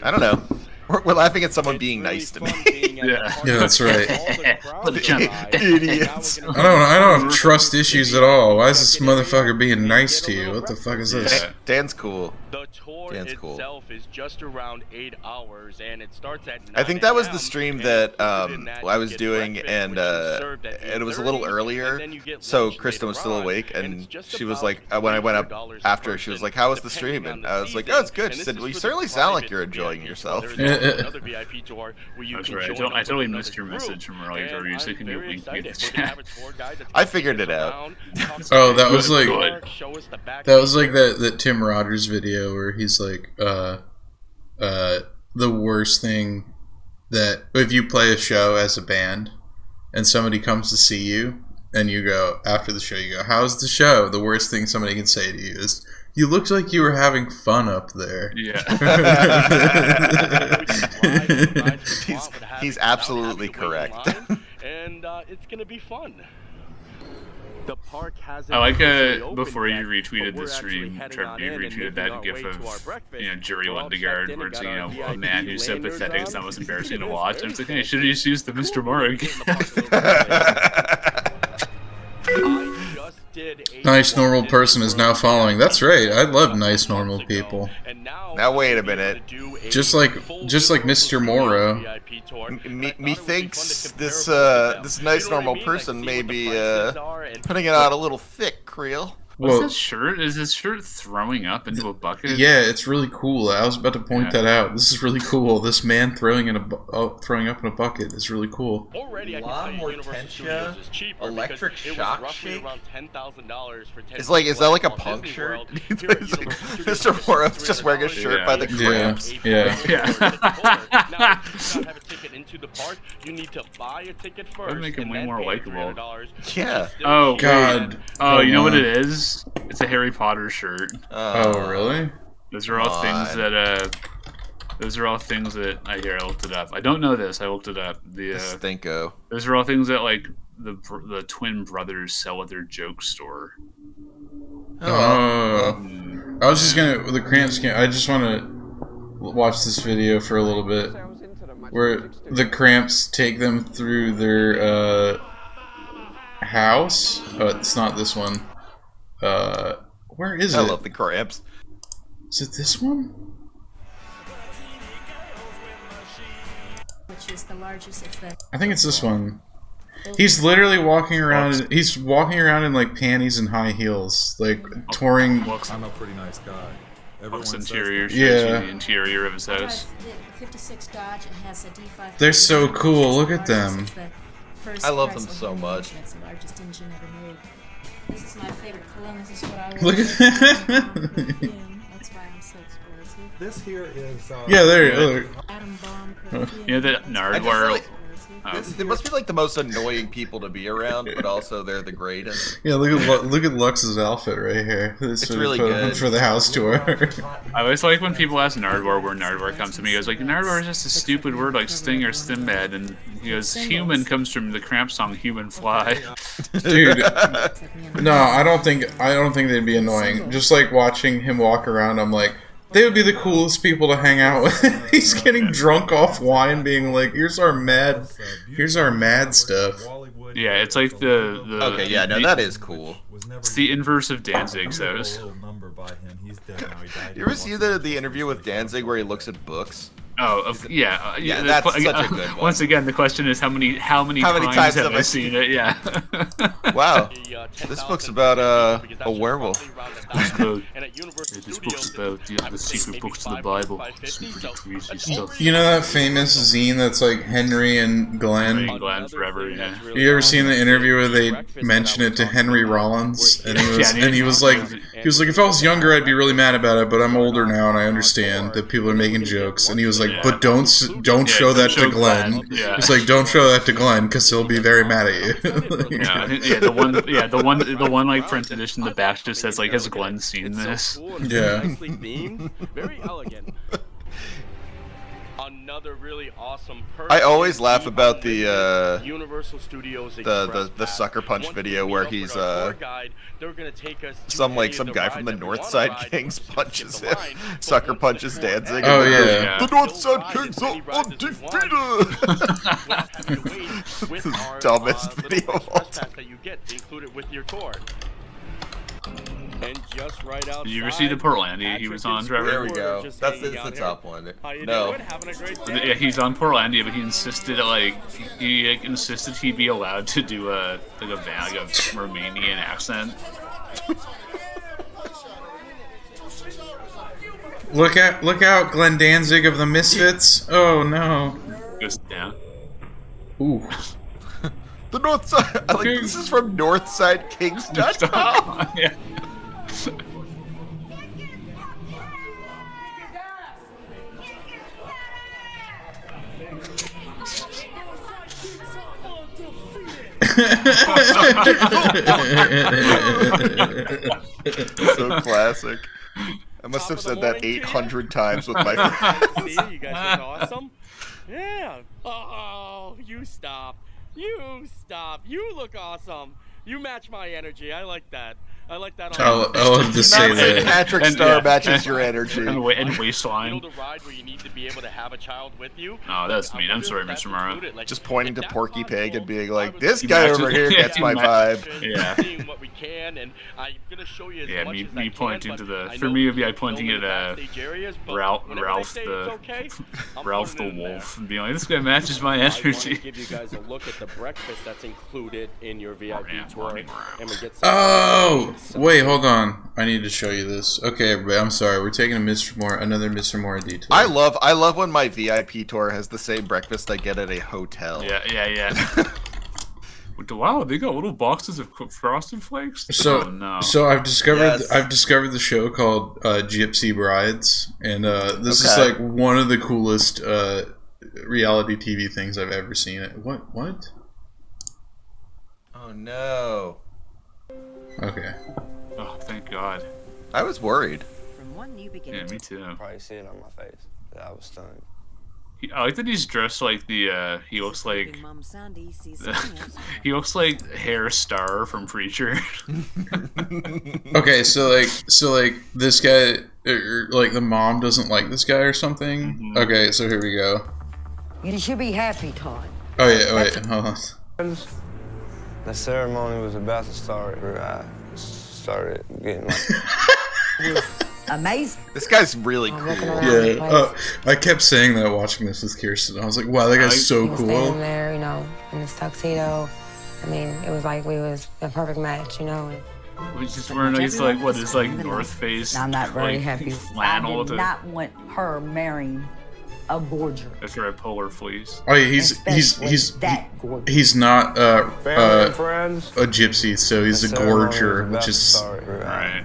I don't know. We're laughing at someone being nice to me. Yeah, that's right. Idiots. I don't have trust issues at all. Why is this motherfucker being nice to you? What the fuck is this? Dan's cool. The tour itself is just around 8 hours, and it starts at 9 I think that was the stream that I was doing, and it was a little earlier, so Kristen was still awake, and she was like, when I went up after, she was like, "How was the stream?" And I was like, "Oh, it's good." She said, "Well, you certainly sound like you're enjoying yourself." Another VIP tour where you That's can right. join I totally missed your message from earlier. You said, "Can you link me to the chat?" I figured it out. Oh, that was like that Tim Rogers video where he's like, the worst thing that if you play a show as a band and somebody comes to see you and you go after the show, you go, "How's the show?" The worst thing somebody can say to you is, "You looked like you were having fun up there." Yeah. He's absolutely correct. And it's gonna be fun. The park has. I like before you retweeted the stream, Trevor, you retweeted that gif of Jerry Lundegaard, where it's a man who's so pathetic it's almost embarrassing to watch. And it's like, hey, should have just used the Mr. Morrow again. Nice normal person is now following. That's right. I love nice normal people. Now wait a minute. Just like Mr. Morrow. Methinks this nice normal person may be putting it out a little thick, Creel. What's his shirt? Is his shirt throwing up into a bucket? Yeah, it's really cool. I was about to point that out. This is really cool. This man throwing up in a bucket is really cool. La Mortentia electric shock shake. Is that like a punk shirt? Mr. Morrow's just wearing a shirt by the Cramps. Yeah. That would make him way more likable. Yeah. Oh God. Oh, you know what it is? It's a Harry Potter shirt. Oh, really? Those are all things that I looked it up. I don't know this. I looked it up. The Stinko. Those are all things that like the twin brothers sell at their joke store. I was just gonna the Cramps game. I just want to watch this video for a little bit, where the Cramps take them through their house. Oh, it's not this one. Where is it? I love the cramps. Is it this one? Which is the largest. It's the I think it's this one. He's literally walking around. He's walking around in like panties and high heels, like touring. I'm a pretty nice guy. Looks interior. Yeah. The interior of his house. 56 Dodge. It has a D5. They're so cool. Look at them. I love them so much. It's the largest engine ever made. This is my favorite cologne. This is what I Look at That's why I'm so explosive. This here is. Yeah, there. Look. Atom bomb perfume. You know that Nardwar. They must be like the most annoying people to be around, but also they're the greatest. Yeah, look at Lux's outfit right here. It's really good for the house tour. I always like when people ask Nardwar where Nardwar comes to me. He goes like, Nardwar is just a stupid word like sting or stimbad, and he goes, human comes from the Cramp song Human Fly. Dude, no, I don't think they'd be annoying. Just like watching him walk around, I'm like, they would be the coolest people to hang out with. He's getting drunk off wine, being like, "Here's our mad stuff." Yeah, it's like the okay, yeah, no, that is cool. It's the inverse of Danzig's house. You ever see the interview with Danzig where he looks at books? Oh, yeah. Yeah, that's such a good one. Once again, the question is how many times have I seen it? Yeah. Wow. This book's about a werewolf. This book's about the secret books of the Bible. Some pretty crazy stuff. You know that famous zine that's like Henry and Glenn? Glenn forever, yeah. You ever seen the interview where they mention it to Henry Rollins? And he was like, if I was younger, I'd be really mad about it, but I'm older now and I understand that people are making jokes. And he was like, but don't show that to Glenn. Yeah. He's like, don't show that to Glenn because he'll be very mad at you. the one like print edition, the back just says like, has Glenn seen this? Yeah. Very elegant. Another really awesome. I always laugh about the Sucker Punch video where he's some guy from the Northside Kings punches him. Sucker punches Danzig. Oh yeah. The Northside Kings are undefeated. Dumbest video of all time. And just right outside, Did you ever see the Portlandia he was on, Trevor? There we go. That's the top one. No. Yeah, he's on Portlandia, but he insisted he'd be allowed to do a Romanian accent. Look out, Glenn Danzig of the Misfits. Oh no. Just down. Ooh. The Northside. I like this is from NorthsideKings.com. Yeah. So classic. I must have said that 800 times with my friends. See, you guys look awesome. Yeah. Oh, you stop. You stop. You look awesome. You match my energy. I like that. I like that. I'll have to say that. Patrick Star matches your energy. And waistline. You know the ride where you need to be able to have a child with you? Oh, that's mean. I'm sorry, Mr. Morrow. Just pointing to Porky Pig and being like, this guy over here gets my vibe. Yeah. What we can, and I'm gonna show you as much as me I pointing can, to the. but For me, it would be pointing at Ralph okay, the Wolf, and being like, this guy matches my energy. Give you guys a look at the breakfast that's included in your VIP tour, and we get some. Oh, wait, hold on. I need to show you this. Okay, everybody, I'm sorry. We're taking another Mr. Moore detour. I love when my VIP tour has the same breakfast I get at a hotel. Yeah. Wow, they got little boxes of Frosted Flakes. So I've discovered the show called Gypsy Brides, and this is like one of the coolest reality TV things I've ever seen. What? Oh no. Okay. Oh, thank God. I was worried. From one new beginning. Yeah, me too. Probably see it on my face. I was stunned. I like that he's dressed like the. He looks like. He looks like Hair Star from Preacher. Okay, so this guy, like the mom doesn't like this guy or something. Mm-hmm. Okay, so here we go. You should be happy, Todd. Oh yeah, wait, hold on. The ceremony was about to start. I started getting like. Amazing. This guy's really cool. Yeah, I kept saying that watching this with Kirsten. I was like, wow, that guy's so cool. Standing there, you know, in this tuxedo. I mean, it was like we was a perfect match, you know. We just wearing these like what is like North Face. I'm not very like, happy. Flannel I did not want her marrying a gorger. That's right, polar fleece. Oh yeah, he's not a gypsy, so he's a gorger, which is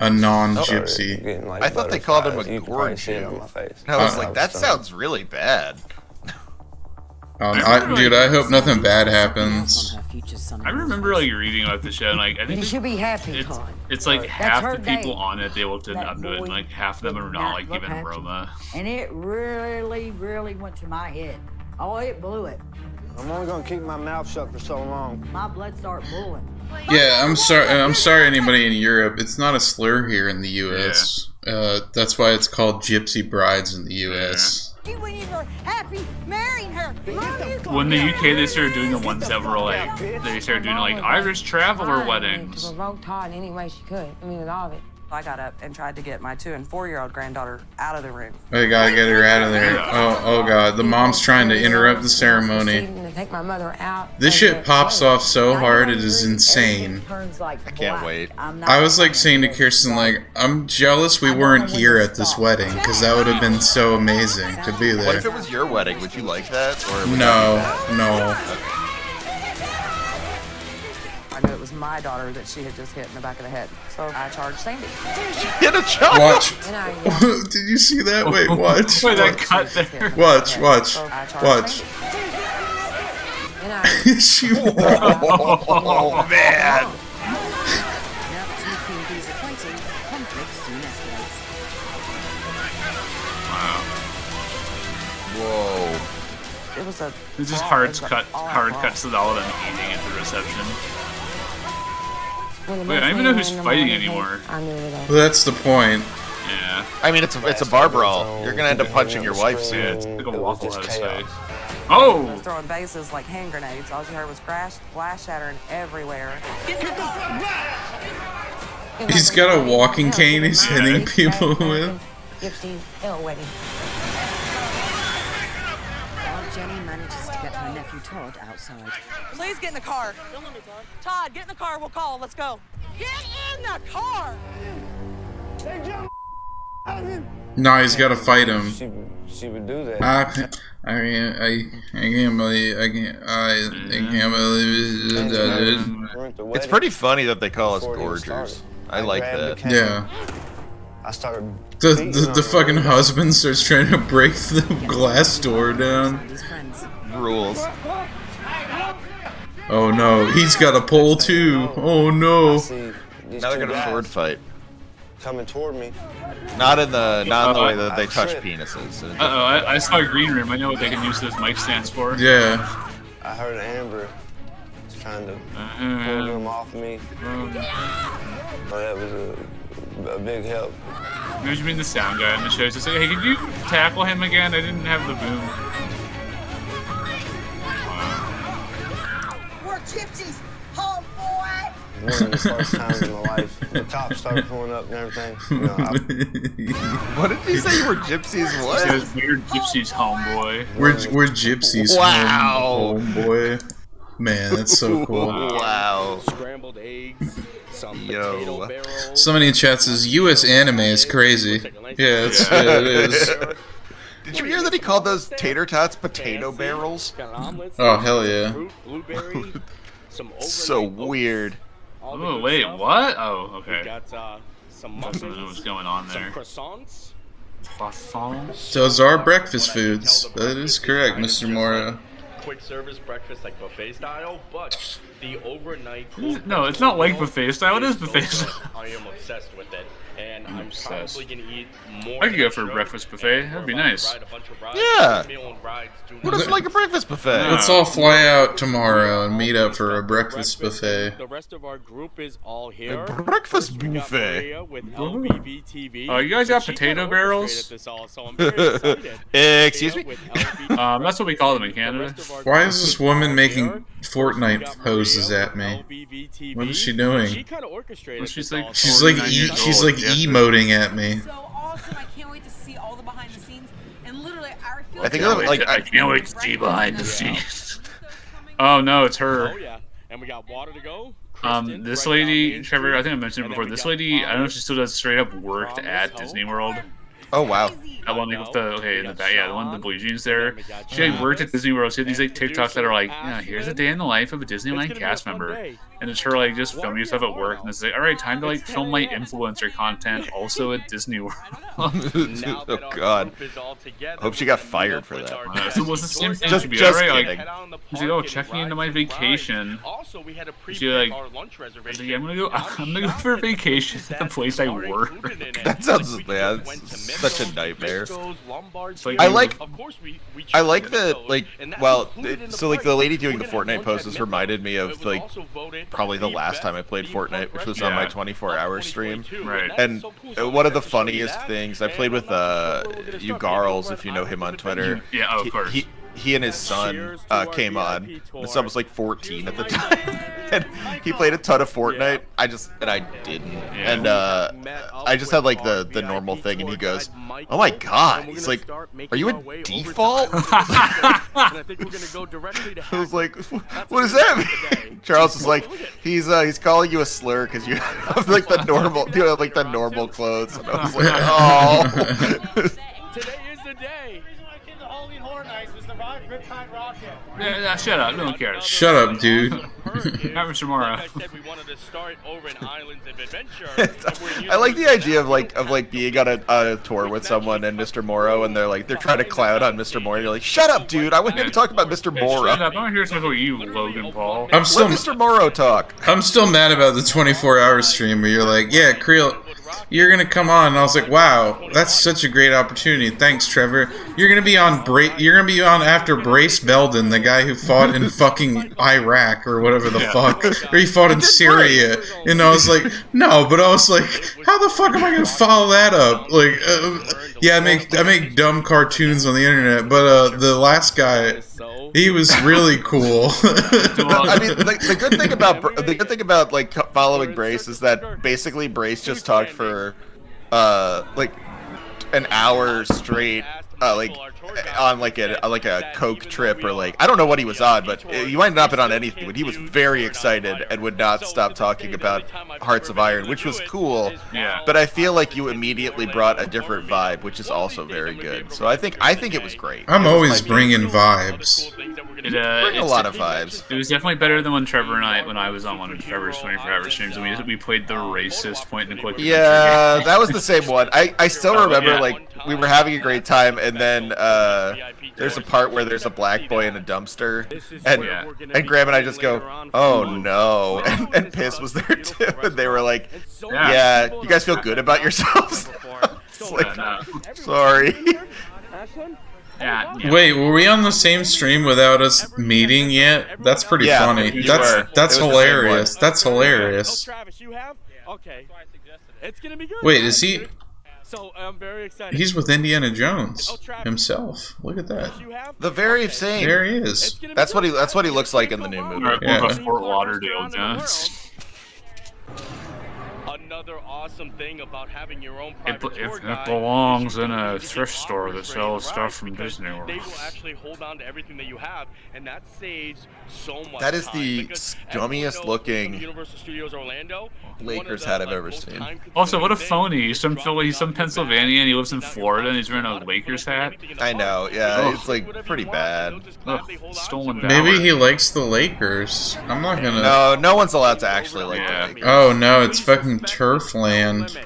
a non-gypsy. I thought they called him a gorger. I was like, that sounds really bad. Dude, I hope nothing bad happens. I remember like reading about the show, and like I think you should be happy, Todd. It's like half the people on it they looked up to it, and like half of them are not like even Roma. And it really, really went to my head. Oh, it blew it. I'm only gonna keep my mouth shut for so long. My blood started boiling. Yeah, I'm sorry, anybody in Europe. It's not a slur here in the U.S. That's why it's called gypsy brides in the U.S. When you were happy marrying her. When the UK they started doing the ones that were like they started doing like Irish traveler weddings. To provoke Todd any way she could. I mean, with all of it. I got up and tried to get my 2- and 4-year-old granddaughter out of the room. They gotta get her out of there. Oh god, the mom's trying to interrupt the ceremony. To take my mother out. This shit pops off so hard, it is insane. I can't wait. I was like saying to Kirsten, like, I'm jealous we weren't here at this wedding, because that would have been so amazing to be there. What if it was your wedding? Would you like that? Or No. I knew it was my daughter that she had just hit in the back of the head, so I charged Sandy. Get a charge! Watch. Did you see that? Wait, watch. Wait, that cut there. Watch. Oh, man. Whoa. It was a. It's just hard cuts to all of them eating at the reception. Wait, I don't even know who's fighting anymore. Well, that's the point. Yeah. I mean, it's a bar brawl. You're gonna end up punching your wife soon. Yeah, it's like a Waffle House fight. Oh! I was throwing bases like hand grenades. All you heard was glass shattering everywhere. He's got a walking cane he's hitting people with. wedding. Jenny manages to get her nephew Todd outside. Please get in the car. Todd, get in the car. We'll call. Let's go. Get in the car. No, he's got to fight him. She would do that. I can't believe it. It's pretty funny that they call us gorgers. I like that. Yeah. I started. The fucking husband starts trying to break the glass door down. Rules. Oh no, he's got a pole too. Oh no. Now they're gonna sword fight. Coming toward me. Not in the way that they touch penises. I saw a green room. I know what they can use those mic stands for. Yeah. I heard Amber trying to pull them off me. But that was a big help. Maybe you mean the sound guy on the show. Just say, hey, could you tackle him again? I didn't have the boom. We're gypsies, homeboy. One of the first times in my life, the cops started pulling up and everything. You know, what did you say? You were gypsies? What? He says, we're gypsies, homeboy. We're gypsies, wow. Homeboy. Man, that's so cool. Wow. Scrambled eggs. Yo. Somebody in chat says U.S. anime is crazy. Yeah, it is. Did you hear that he called those tater tots potato barrels? Oh hell yeah! So weird. Oh wait, what? Oh, okay. I don't know what's going on there. Croissants. Those are breakfast foods. That is correct, Mr. Morrow. Quick service breakfast like buffet style, but the overnight. No, it's not like buffet style. It is buffet style. I am obsessed with it, and I'm probably gonna eat more. I could go for a breakfast buffet. That'd be nice. Yeah. Who doesn't like a breakfast buffet? Let's all fly out tomorrow and meet up for a breakfast buffet. The rest of our group is all here. A breakfast buffet. Oh, you guys got potato barrels? Excuse me? That's what we call them in Canada. Why is this woman making Fortnite poses at me? What is she doing? Well, she's like emoting at me. So awesome! I can't wait to see all the behind the scenes. And literally, I feel I think I can't wait to see behind the scenes. Oh no, it's her. Oh yeah, and we got water to go. This lady, Trevor, I think I mentioned it before. This lady, I don't know if she still does straight up worked at Disney World. Oh wow. That one with the in the back, yeah, the one with the blue jeans there. She like worked at Disney World. She had these like TikToks that are like, yeah, here's a day in the life of a Disneyland cast member, and it's her like just filming stuff at work, and it's like, all right, time to like film my influencer content also at Disney World. Oh god. I hope she got fired for that. So it was the same thing. Just kidding. She's like, oh, check me into my vacation. She like, yeah, I'm gonna go for a vacation at the place I work. That sounds such a nightmare. Like, I like the like. Well, so like the lady doing the Fortnite poses reminded me of like probably the last time I played Fortnite, which was on my 24-hour stream. Right. And one of the funniest things I played with you Garls, if you know him on Twitter. Yeah, of course. He and his son came on. His son was like 14 at the time, and he played a ton of Fortnite. I didn't, and I just had like the normal thing, and he goes, "Oh my god!" He's like, "Are you a default?" I was like, "What does that mean?" Charles was like, "He's calling you a slur because you have like the normal clothes." And I was like, "Oh." Today is the day. Yeah, shut up. No one cares. Shut up, dude. Mr. Morrow. I like the idea of like being on a tour with someone and Mr. Morrow, and they're trying to clown on Mr. Morrow. You're like, shut up, dude. I want here to talk about Mr. Morrow. Shut up. I want to hear something about you, Logan Paul. Let Mr. Morrow talk. I'm still mad about the 24-hour stream where you're like, yeah, Creel, you're gonna come on, and I was like, wow, that's such a great opportunity. Thanks, Trevor. You're gonna be on after Brace Belden, the guy who fought in fucking Iraq or whatever the fuck, or he fought in Syria. And I was like, no, but I was like, how the fuck am I gonna follow that up? Like, yeah, I make dumb cartoons on the internet, but the last guy, he was really cool. I mean, the good thing about like following Brace is that basically Brace just talked for like an hour straight, like on like a coke trip, or like I don't know what he was on, but he might not have been on anything. But he was very excited and would not stop talking about Hearts of Iron, which was cool. Yeah. But I feel like you immediately brought a different vibe, which is also very good. So I think it was great. I'm always bringing vibes. Bring a lot of vibes. It was definitely better than when Trevor and I was on one of Trevor's 24-hour streams, and we played the racist point and click. Yeah, that was the same one. I still remember like we were having a great time, and then there's a part where there's a black boy in a dumpster, and Graham and I just go, oh no, and Piss was there too, and they were like, yeah, you guys feel good about yourselves? Like, sorry. Yeah. Wait, were we on the same stream without us meeting yet? That's pretty funny. That's hilarious. That's hilarious. Wait, is he? So I'm very excited. He's with Indiana Jones himself. Look at that. The very same. There he is. That's what he looks like in the new movie. Yeah. Fort Lauderdale Jones. Another awesome thing about having your own private tour guide, it belongs in a thrift store that sells stuff from Disney World. They will actually hold on to everything that you have, and that saves so much. That is the scummiest looking Universal Studios Orlando Lakers hat I've ever seen. Also, what a phony. He's from Philly, he's from Pennsylvania, and he lives in Florida, and he's wearing a Lakers hat. I know, yeah, it's like pretty bad. Stolen down. Maybe he likes the Lakers. I'm not gonna... No one's allowed to actually like the Lakers. Oh no, it's fucking turf land.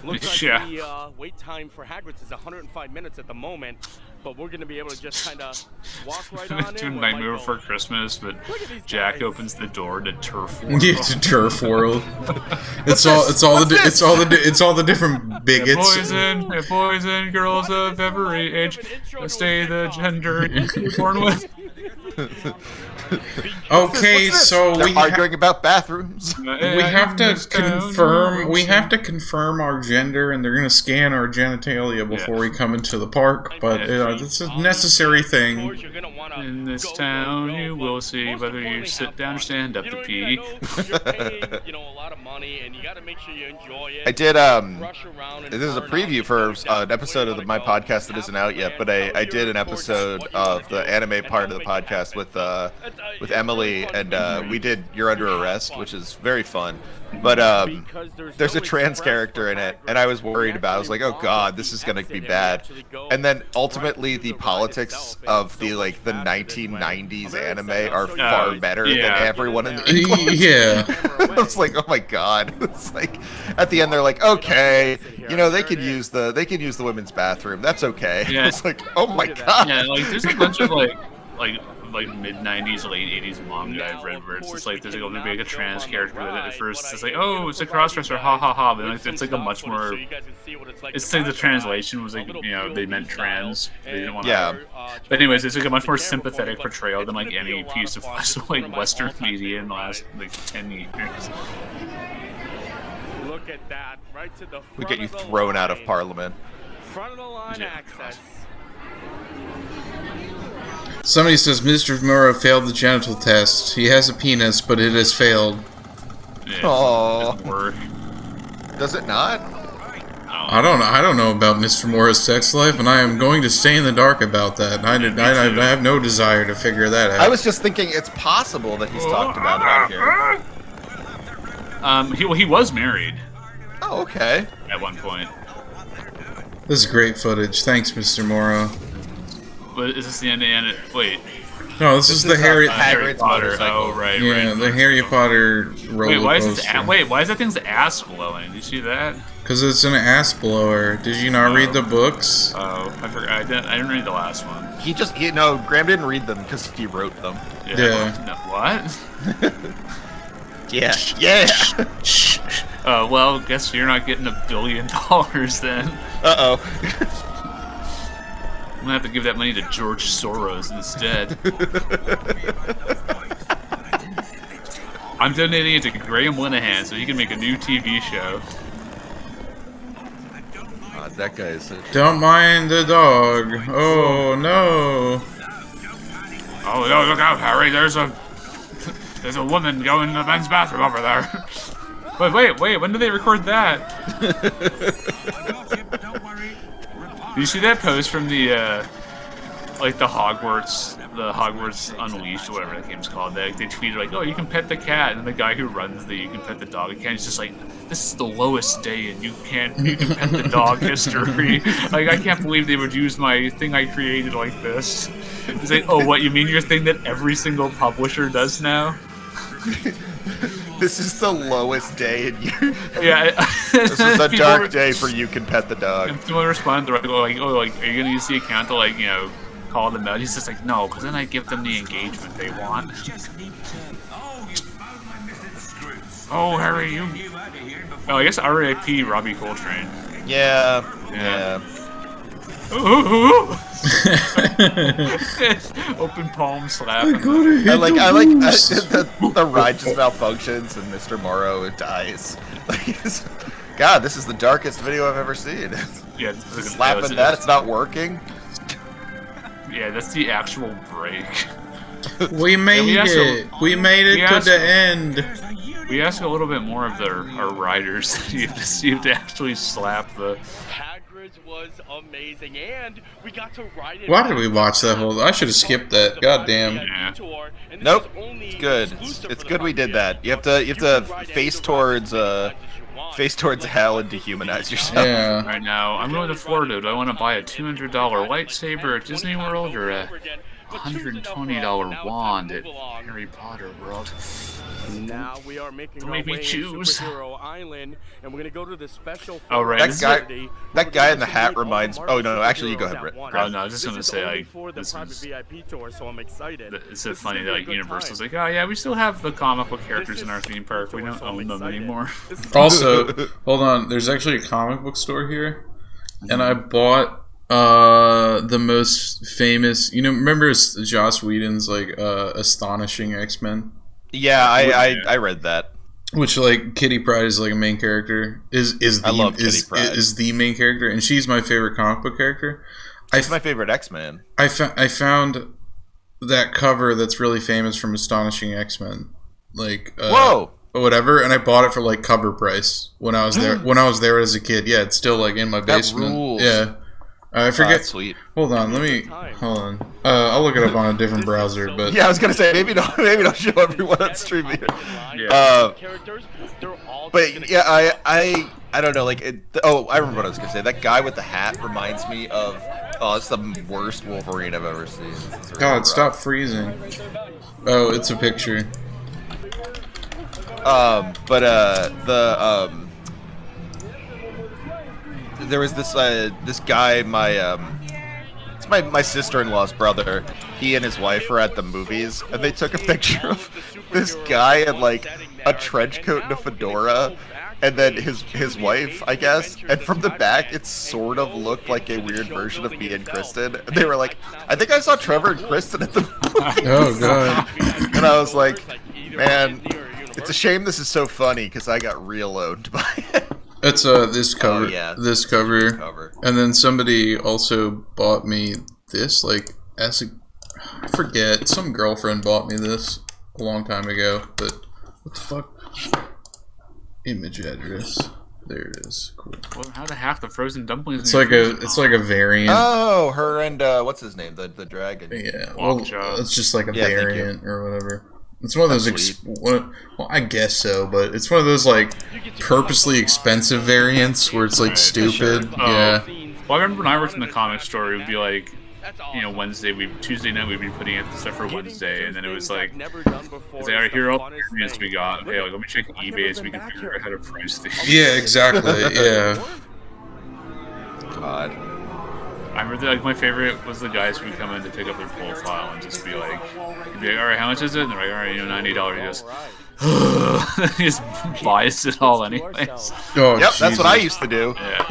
Looks like the wait time for Hagrid's is 105 minutes at the moment, but we're gonna be able to just kind of walk right on in. Nightmare Before Christmas, but Jack opens the door to Turf World. Yeah, to Turf World. It's all the different bigots. Boys and girls of every age, stay the gender you're born with. Okay, so they're arguing about bathrooms. We have to confirm. We have to confirm our gender, and they're going to scan our genitalia before we come into the park. But it's a necessary thing. In this town, you will see whether you sit down or stand up to pee. I did. This is a preview for an episode of my podcast that isn't out yet. But I did an episode of the anime part of the podcast with Emily, and we did You're Under Arrest, which is very fun. But there's a trans character in it, and I was worried about it. I was like, oh god, this is gonna be bad. And then ultimately the politics of the 1990s anime are far better than everyone in the English. Yeah. I was like, oh my god. It's like at the end they're like, okay, they could use the women's bathroom. That's okay. Yeah. It's like, oh my god. Yeah, there's a bunch of mid-90s, late 80s manga I've read where it's just there's going to be a trans character with it. At first it's oh, it's a crossdresser, ha ha ha, but it's a much more, it's the translation was they meant trans, they didn't want to, but anyways, it's a much more sympathetic portrayal than any piece of Western media in the last 10 years. Look at that, right to the front. We get you thrown out of Parliament. Front of the line access. Somebody says Mr. Morrow failed the genital test. He has a penis, but it has failed. Oh, does it not? I don't know about Mr. Morrow's sex life, and I am going to stay in the dark about that. I have no desire to figure that out. I was just thinking it's possible that he's talked about it out here. He was married. Oh, okay. At one point. This is great footage. Thanks, Mr. Morrow. Is this the end of it? Wait. No, this is the Harry Potter. Oh, right. Yeah, right. the Harry Potter roller why is coaster. why is that thing's ass blowing? Did you see that? Because it's an ass blower. Did you not read the books? Oh, I forgot. I didn't read the last one. Graham didn't read them because he wrote them. Yeah. No, what? Yeah. Oh, well, guess you're not getting $1 billion then. Uh-oh. I'm gonna have to give that money to George Soros instead. I'm donating it to Graham Linehan so he can make a new TV show. That guy is so... Don't mind the dog. Oh, no. Oh, no, look out, Harry. There's a woman going to the men's bathroom over there. Wait, when did they record that? Did you see that post from the Hogwarts Unleashed, or whatever that game's called? They tweeted oh, you can pet the cat, and the guy who runs the you can pet the dog account is just this is the lowest day, and you can pet the dog history. I can't believe they would use my thing I created like this. It's oh, what, you mean your thing that every single publisher does now? This is the lowest day in you. Yeah. This is a dark day for you can pet the dog. And someone responded, are you gonna use the account to call them out? He's just no, because then I give them the engagement they want. Oh, Harry, you. Oh, I guess R.I.P. Robbie Coltrane. Yeah. Open palm slap. I like the ride just malfunctions and Mr. Morrow dies. God, this is the darkest video I've ever seen. Yeah, slapping that, it's not working. Yeah, that's the actual break. We made it. We made it to the end. We ask a little bit more of our riders. You have to actually slap the. Was amazing, and we got to ride it. Why did we watch that whole? I should have skipped that. God damn. Yeah. Nope. It's good. It's good we did that. You have to face towards hell and dehumanize yourself. Yeah. Right now, I'm going to Florida. Do I want to buy a $200 lightsaber at Disney World or a $120 wand at Harry Potter World? Now we are making our way to Superhero Island, and we're gonna go to the special. Oh right, that guy in the hat reminds. Oh no, actually you go ahead, Rick. Oh no, I was just gonna say this is VIP tour, so I'm excited. It's so funny that Universal's oh yeah, we still have the comic book characters in our theme park. We don't own them anymore. Also, hold on. There's actually a comic book store here, and I bought The most famous, remember Joss Whedon's like Astonishing X-Men? Yeah, I read that. Which like Kitty Pryde is like a main character. I love Kitty Pryde. Is the main character, and she's my favorite comic book character. She's my favorite X-Man. I found that cover that's really famous from Astonishing X-Men, like whoa. Whatever, and I bought it for like cover price when I was there. When I was there as a kid, yeah, it's still like in my basement. That rules. Yeah, I forget. Oh, sweet. Hold on. I'll look it up on a different browser. But yeah, I was gonna say maybe don't show everyone on stream here. But yeah, I don't know. Like, I remember what I was gonna say. That guy with the hat reminds me of. Oh, it's the worst Wolverine I've ever seen. Really God, rough. Stop freezing. Oh, it's a picture. There was this guy, it's my sister-in-law's brother. He and his wife were at the movies, and they took a picture of this guy in like a trench coat and a fedora, and then his wife, I guess. And from the back, it sort of looked like a weird version of me and Kristen. And they were like, I think I saw Trevor and Kristen at the movies. Oh god. And I was like, man, it's a shame this is so funny because I got real owned by it. It's this cover. Oh, yeah. This cover. And then somebody also bought me this, like, I forget, some girlfriend bought me this a long time ago, but what the fuck? Image address. There it is. Cool. Well, how to hack the frozen dumplings? It's like a variant. Oh, her and what's his name? The dragon. Yeah. Well, it's just like a variant or whatever. It's one of those. Well, I guess so, but it's one of those like purposely expensive variants where it's like stupid. Sure. Yeah. Well, I remember when I worked in the comic store, it would be like, Tuesday night we'd be putting in stuff for Wednesday, and then it was like, alright, here are all the variants we got. Okay, like, let me check eBay so we can figure out how to price these. Yeah, exactly. Yeah. God. I remember, like, my favorite was the guys who would come in to pick up their profile and just be like, alright, how much is it? And they're like, alright, $90. He just buys it all anyways. Oh, yep, that's what I used to do. Yeah.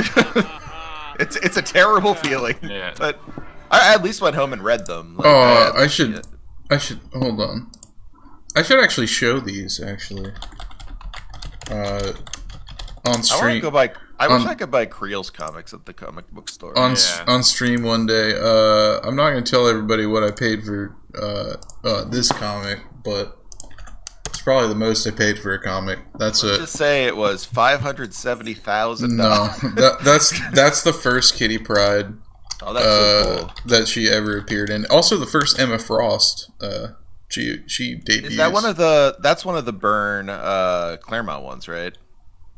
It's a terrible feeling. Yeah. But I at least went home and read them. Like, I should hold on. I should actually show these actually. On stream. I wish I could buy Creel's comics at the comic book store. On stream one day. I'm not gonna tell everybody what I paid for this comic, but it's probably the most I paid for a comic. Let's just say it was $570,000. No, that's the first Kitty Pryde. Oh, that's so cool. That she ever appeared in. Also, the first Emma Frost. She debuted. Is that one of the? That's one of the Byrne Claremont ones, right?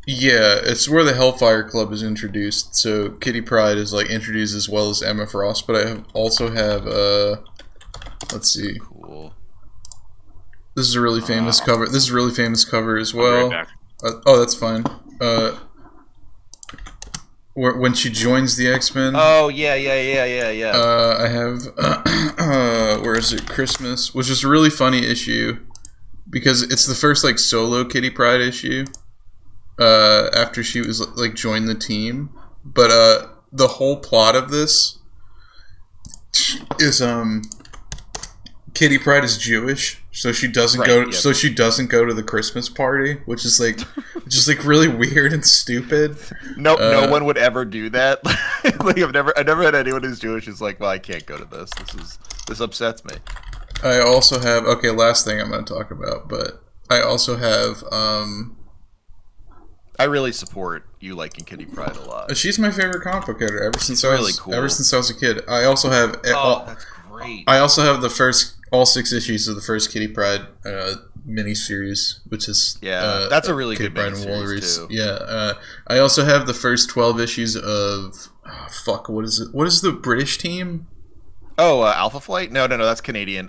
Yeah, it's where the Hellfire Club is introduced. So Kitty Pryde is like introduced as well as Emma Frost. But I also have let's see. Cool. This is a really famous cover. This is a really famous cover as well. Oh, that's fine. When she joins the X-Men. Oh yeah. I have where is it? Christmas, which is a really funny issue because it's the first like solo Kitty Pryde issue. After she was like joined the team, but the whole plot of this is Kitty Pryde is Jewish, so she doesn't go. Yep. So she doesn't go to the Christmas party, which is like really weird and stupid. No one would ever do that. Like I've never had anyone who's Jewish who's like, well, I can't go to this. This upsets me. I also have last thing I'm going to talk about, but I also have I really support you liking Kitty Pryde a lot. She's my favorite comic book character ever since really cool. Ever since I was a kid. I also have that's great. I also have all 6 issues of the first Kitty Pryde miniseries, which is that's a really Kitty good Pryde miniseries too. Yeah, I also have the first 12 issues of what is it? What is the British team? Oh, Alpha Flight? No, that's Canadian.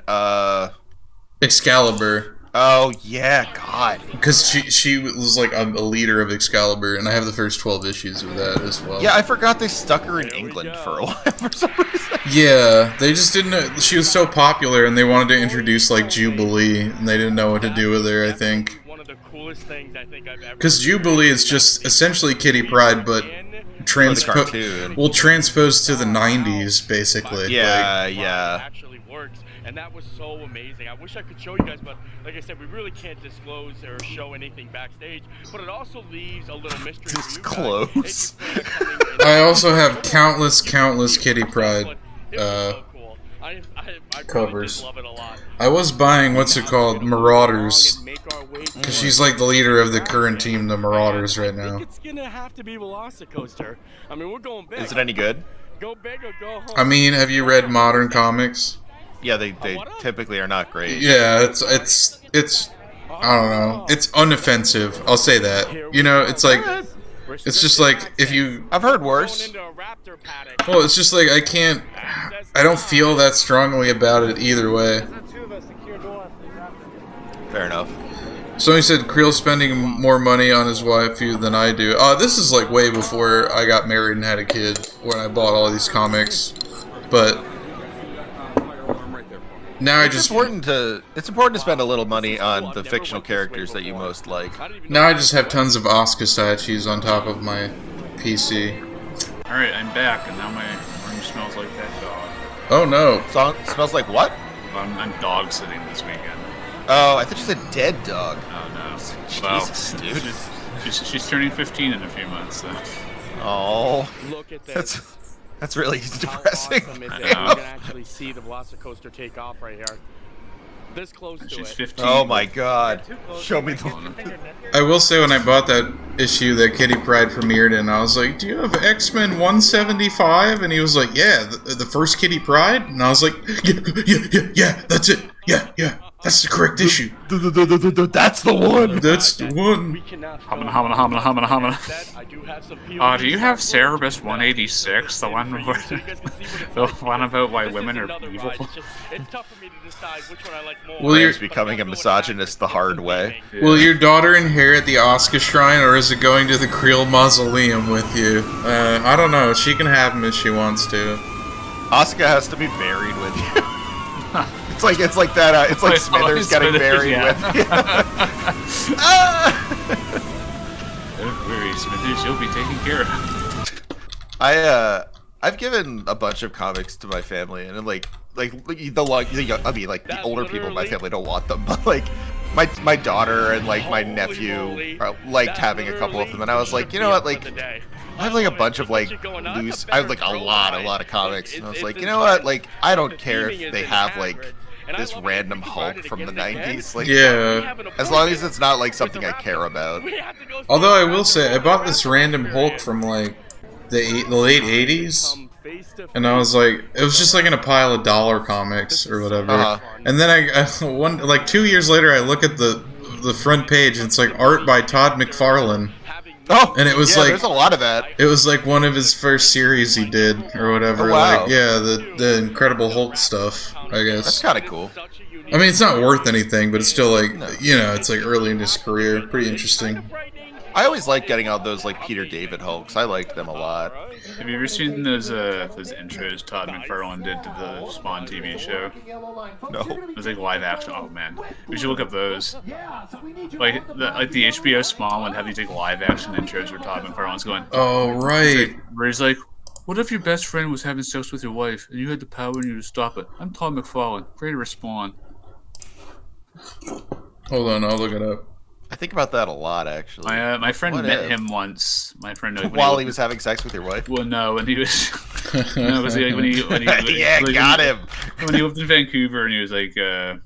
Excalibur. Oh yeah, God. Because she was like a leader of Excalibur, and I have the first 12 issues of that as well. Yeah, I forgot they stuck her in England for a while for some reason. Yeah, they just didn't know. She was so popular, and they wanted to introduce like Jubilee, and they didn't know what to do with her, I think. One of the coolest things I think I've ever. Because Jubilee is just essentially Kitty Pryde, but transposed to the 90s, basically. Yeah, Like, yeah. Actually works, and that was so amazing. I wish I could show you guys, but like I said, we really can't disclose or show anything backstage. But it also leaves a little mystery Disclose. for you guys. I also have countless Kitty Pryde covers. Love it a lot. I was buying Marauders, because she's like the leader of the current team, the Marauders, right now. It's gonna have to be Velocicoaster. I mean, we're going big. Is it any good? Go big or go home. I mean, have you read modern comics? Yeah, they typically are not great. Yeah, it's I don't know. It's unoffensive. I'll say that. You know, it's like, it's just like if you. I've heard worse. Well, it's just like I don't feel that strongly about it either way. Fair enough. Somebody said Creel's spending more money on his wife than I do. This is like way before I got married and had a kid, when I bought all these comics. But now it's important to spend a little money on the fictional characters that you most like. Now I just have tons of Asuka statues on top of my PC. Alright, I'm back, and now my room smells like that dog. Oh no. Smells like what? I'm dog sitting this weekend. Oh, I thought you said dead dog. Oh no. Jesus, dude. She's turning 15 in a few months, so. Oh. Look at this. That's really depressing. How awesome is it? You can actually see the Velocicoaster take off right here. This close to She's it. 15. Oh my god. Show me the one. I will say, when I bought that issue that Kitty Pryde premiered in, I was like, do you have X-Men 175? And he was like, yeah, the first Kitty Pryde? And I was like, yeah, that's it. Yeah, that's the correct issue. That's the one. That's the one. Hamina. Do you have Cerebus 186? The one where, the one about why women are evil? It's tough for me to decide which one I like more. Will Graham's becoming a misogynist the hard way. Will your daughter inherit the Asuka Shrine, or is it going to the Creel Mausoleum with you? I don't know. She can have him if she wants to. Asuka has to be buried with you. It's like that. It's like Smithers getting buried with you. Don't worry, Smithers. You'll be taken care of. I've given a bunch of comics to my family, and the older people in my family don't want them, but like my daughter and like my nephew liked having a couple of them, and I was like, you know what, like I have like a bunch of like loose, I have like a lot of comics, and I was like, you know what, like I don't care if they have like this random Hulk from the 90s, like, yeah, as long as it's not like something I care about. Although I will say, I bought this random Hulk from like the late 80s, and I was like, it was just like in a pile of dollar comics or whatever. And then I 2 years later, I look at the front page, and it's like art by Todd McFarlane. Oh, and it was like, there's a lot of that. It was like one of his first series he did or whatever. Oh, wow. Like, yeah, the Incredible Hulk stuff, I guess. That's kind of cool. I mean, it's not worth anything, but it's still like, you know, it's like early in his career. Pretty interesting. I always liked getting all those like Peter David Hulks. I liked them a lot. Have you ever seen those intros Todd McFarlane did to the Spawn TV show? No. It was like live action. Oh man, we should look up those. Like the HBO Spawn would have these like live action intros where Todd McFarlane's going. Oh right. Where he's like, "What if your best friend was having sex with your wife and you had the power and you to stop it? I'm Todd McFarlane. Ready to Spawn." Hold on, I'll look it up. I think about that a lot, actually. My friend met him once. My friend while he was having sex with your wife. Well, no, when he was. No, was he, like, when he yeah, like, got him. When he lived in Vancouver, and he was like, I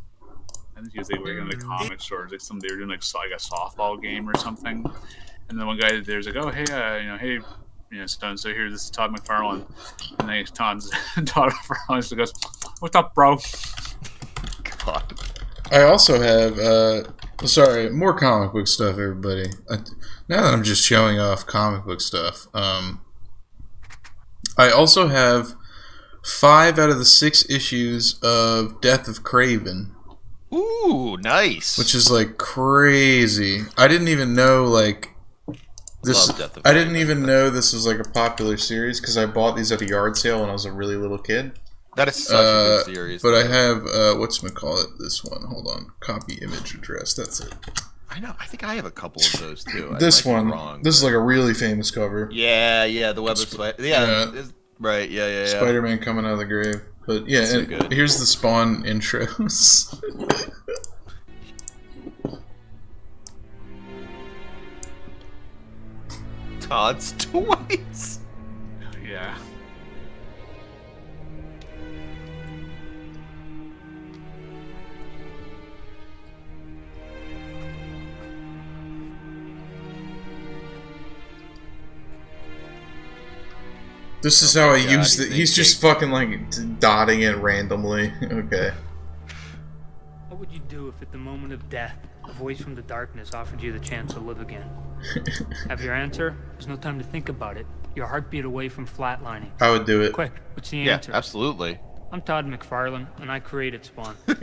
think he was like working in the comic stores. Like they were doing like a softball game or something. And then one guy there was like, "Oh, hey, hey, so here, this is Todd McFarlane." And then Todd McFarlane goes, "What's up, bro?" God. I also have, sorry, more comic book stuff, everybody. Now that I'm just showing off comic book stuff, I also have 5 out of the 6 issues of Death of Kraven. Ooh, nice. Which is, like, crazy. I didn't even know, like, this. I didn't even know this was, like, a popular series, because I bought these at a yard sale when I was a really little kid. That is such a good series. But I have, whatchamacallit, this one. Hold on. Copy image address. That's it. I know. I think I have a couple of those too. This one. Wrong, this is like a really famous cover. Yeah. The Web of Spider. Yeah. Right. Yeah. Spider-Man coming out of the grave. But yeah, so and here's the Spawn intros. Todd's Toys. Yeah. This is how I use the. He's just fucking like dotting it randomly. Okay. What would you do if at the moment of death, a voice from the darkness offered you the chance to live again? Have your answer? There's no time to think about it. Your heartbeat away from flatlining. I would do it. Quick, what's the answer? Yeah, absolutely. I'm Todd McFarlane, and I created Spawn. I hope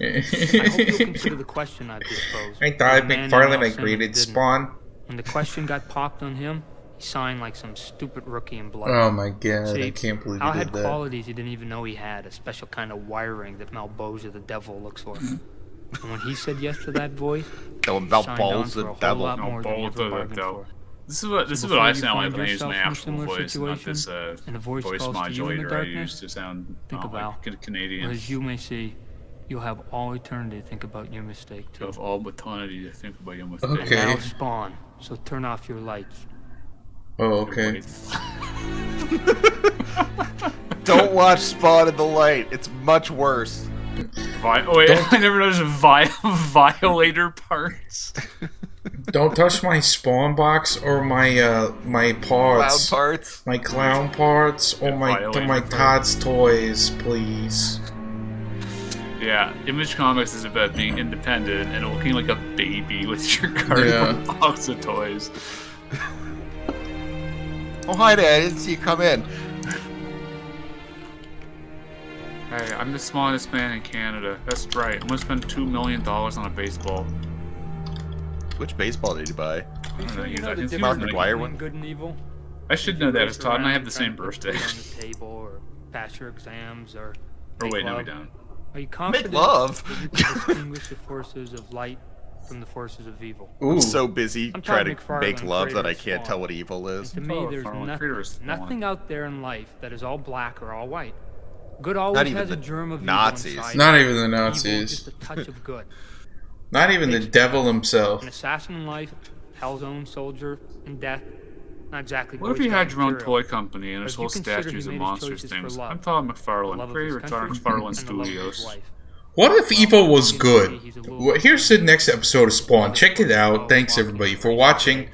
you'll consider the question I've just posed. I'm Todd McFarlane, I created Spawn. When the question got popped on him, he signed like some stupid rookie in blood. Oh my god, See, I can't believe Al he had did that. qualities he didn't even know he had, a special kind of wiring that Malboza the devil looks for. And when he said yes to that voice, Malboza the devil. This is what I sound like when I use my actual voice, not this voice modulator I use to sound like Canadian. As you may see, you'll have all eternity to think about your mistake too. You have all eternity to think about your mistake. Okay. And now Spawn, so turn off your lights. Oh, okay. Don't watch Spawn in the light. It's much worse. Oh wait, I never noticed violator parts. Don't touch my Spawn box or my my parts. Clown parts. My clown parts or my Todd's toys, please. Yeah, Image Comics is about being independent and looking like a baby with your cardboard box of toys. Oh, hi there. I didn't see you come in. Hey, I'm the smallest man in Canada. That's right. I'm gonna spend $2 million on a baseball. Which baseball did you buy? I don't know. You the Mark McGuire one? Good and evil. I should know that. As Todd and I have the same birthday. On the table or pass your exams or. Oh wait, no, we don't. Are you confident Make love. that you can distinguish the forces of light from the forces of evil? I'm so busy trying to make love that I can't tell what evil is. And to me, there's nothing out there in life that is all black or all white. Good always has a germ of Nazis. evil inside. Not even the Nazis. Just a touch of good. Not even the devil himself. An assassin in life, hell's own soldier in death. Not exactly. What if you had your own toy company and there's whole statues and monsters things? I'm Todd McFarlane, creator of Todd McFarlane Studios. What if evil was good? Here's the next episode of Spawn. Check it out. Thanks everybody for watching.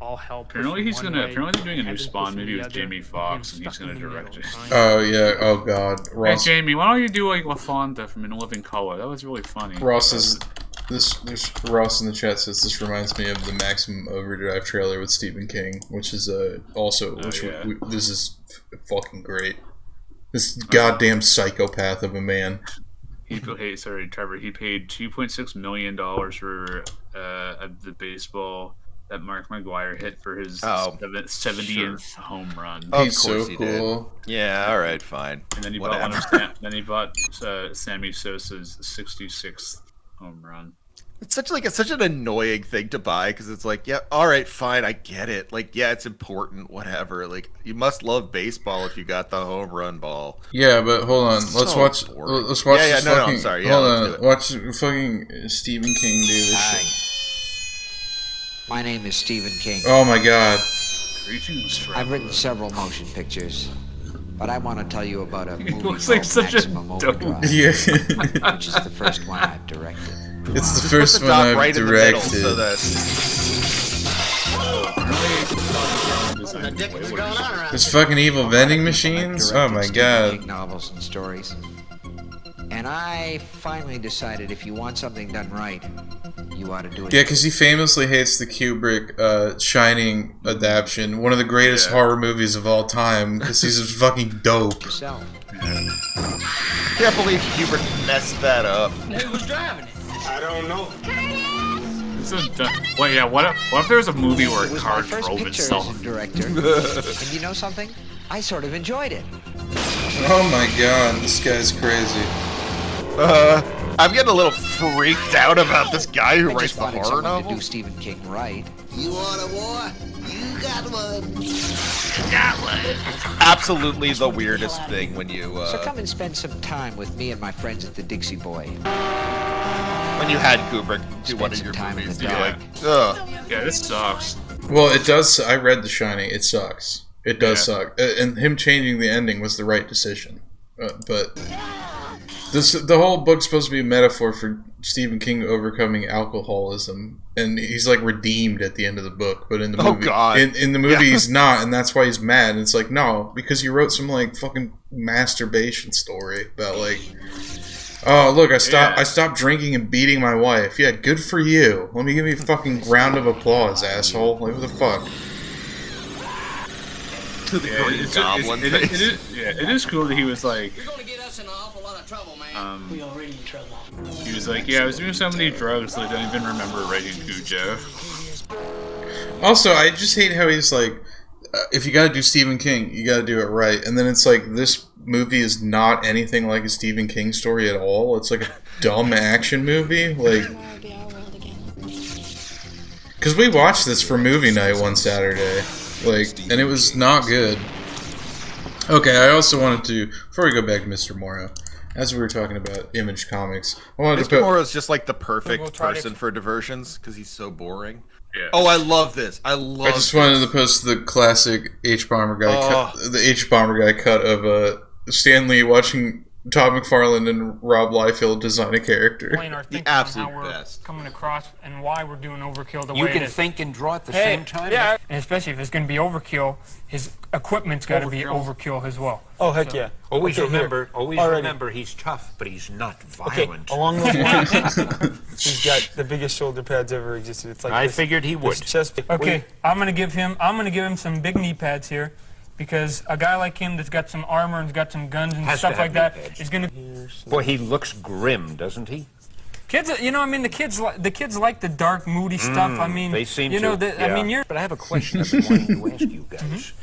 Apparently they're doing a new Spawn movie with Jamie Foxx and he's gonna direct it. Oh yeah, oh god. Ross. Hey Jamie, why don't you do like LaFonda from In Living Color? That was really funny. Ross is Ross in the chat says this reminds me of the Maximum Overdrive trailer with Stephen King, which is this is fucking great. This goddamn psychopath of a man. Trevor. He paid $2.6 million for the baseball that Mark McGuire hit for his 70th home run. Of He's course so he cool. Did. Yeah, all right, fine. And then he bought Sammy Sosa's 66th home run. It's such an annoying thing to buy because it's like, yeah, all right, fine, I get it. Like, yeah, it's important, whatever. Like, you must love baseball if you got the home run ball. Yeah, but hold on, let's watch. Boring. Let's watch. Yeah, no, I'm sorry. Yeah, hold on, watch fucking Stephen King do this shit. My name is Stephen King. Oh my god. I've written several motion pictures, but I want to tell you about a movie looks like such Maximum a Overdrive, Yeah. which is the first one I've directed. It's the first one I've right directed. So that... There's fucking evil vending machines? Oh my god. Novels and stories. And I finally decided if you want something done right, you ought to do it. Yeah, because he famously hates the Kubrick Shining adaptation, one of the greatest horror movies of all time, because he's just fucking dope. Yourself. Can't believe Kubrick messed that up. Who was driving it? I don't know. What if there was a movie where a car drove itself? As a director. And you know something? I sort of enjoyed it. Oh my god, this guy's crazy. I'm getting a little freaked out about this guy who writes the horror novel. To do Stephen King right. You want a war? You got one. Absolutely the weirdest thing when you. So come and spend some time with me and my friends at the Dixie Boy. When you had Kubrick do one of your movies, you're like, ugh. Yeah, this sucks. Well, it does. I read The Shining. It sucks. It does suck. And him changing the ending was the right decision. But the whole book's supposed to be a metaphor for Stephen King overcoming alcoholism, and he's like redeemed at the end of the book. But in the movie, in the movie, he's not, and that's why he's mad. And it's like, no, because you wrote some like fucking masturbation story about like, oh look, I stopped drinking and beating my wife. Yeah, good for you. Let me give you a fucking round of applause, asshole. Like, what the fuck? To the Green Goblin face. It is cool that he was like. You're gonna get us in an awful lot of trouble, man. We already in trouble. He was like, yeah, I was doing so many drugs that I don't even remember writing Cujo. Also, I just hate how he's like, if you gotta do Stephen King, you gotta do it right. And then it's like, this movie is not anything like a Stephen King story at all. It's like a dumb action movie. Like, because we watched this for movie night one Saturday. Like, and it was not good. Okay, I also wanted to, before we go back to Mr. Morrow, as we were talking about Image Comics, I wanted to Mr. Morrow's just like the perfect person for diversions because he's so boring. Yeah. Oh, I love this. I just wanted to post the classic H-Bomber guy cut of Stan Lee watching Todd McFarlane and Rob Liefeld design a character. The absolute best. Coming across and why we're doing overkill the way it is. You can think and draw at the same time? Yeah, and especially if it's going to be overkill, his equipment's got to be overkill as well. Oh, heck yeah. Always remember, he's tough, but he's not violent. Okay, along those lines, he's got the biggest shoulder pads ever existed. It's like I figured he would. Okay, I'm going to give him some big knee pads here. Because a guy like him that's got some armor and got some guns and stuff like that is going to... Boy, he looks grim, doesn't he? Kids, you know, I mean, the kids like the dark, moody stuff. I mean, they seem to. I mean, you're... But I have a question I've been wanting to ask you guys.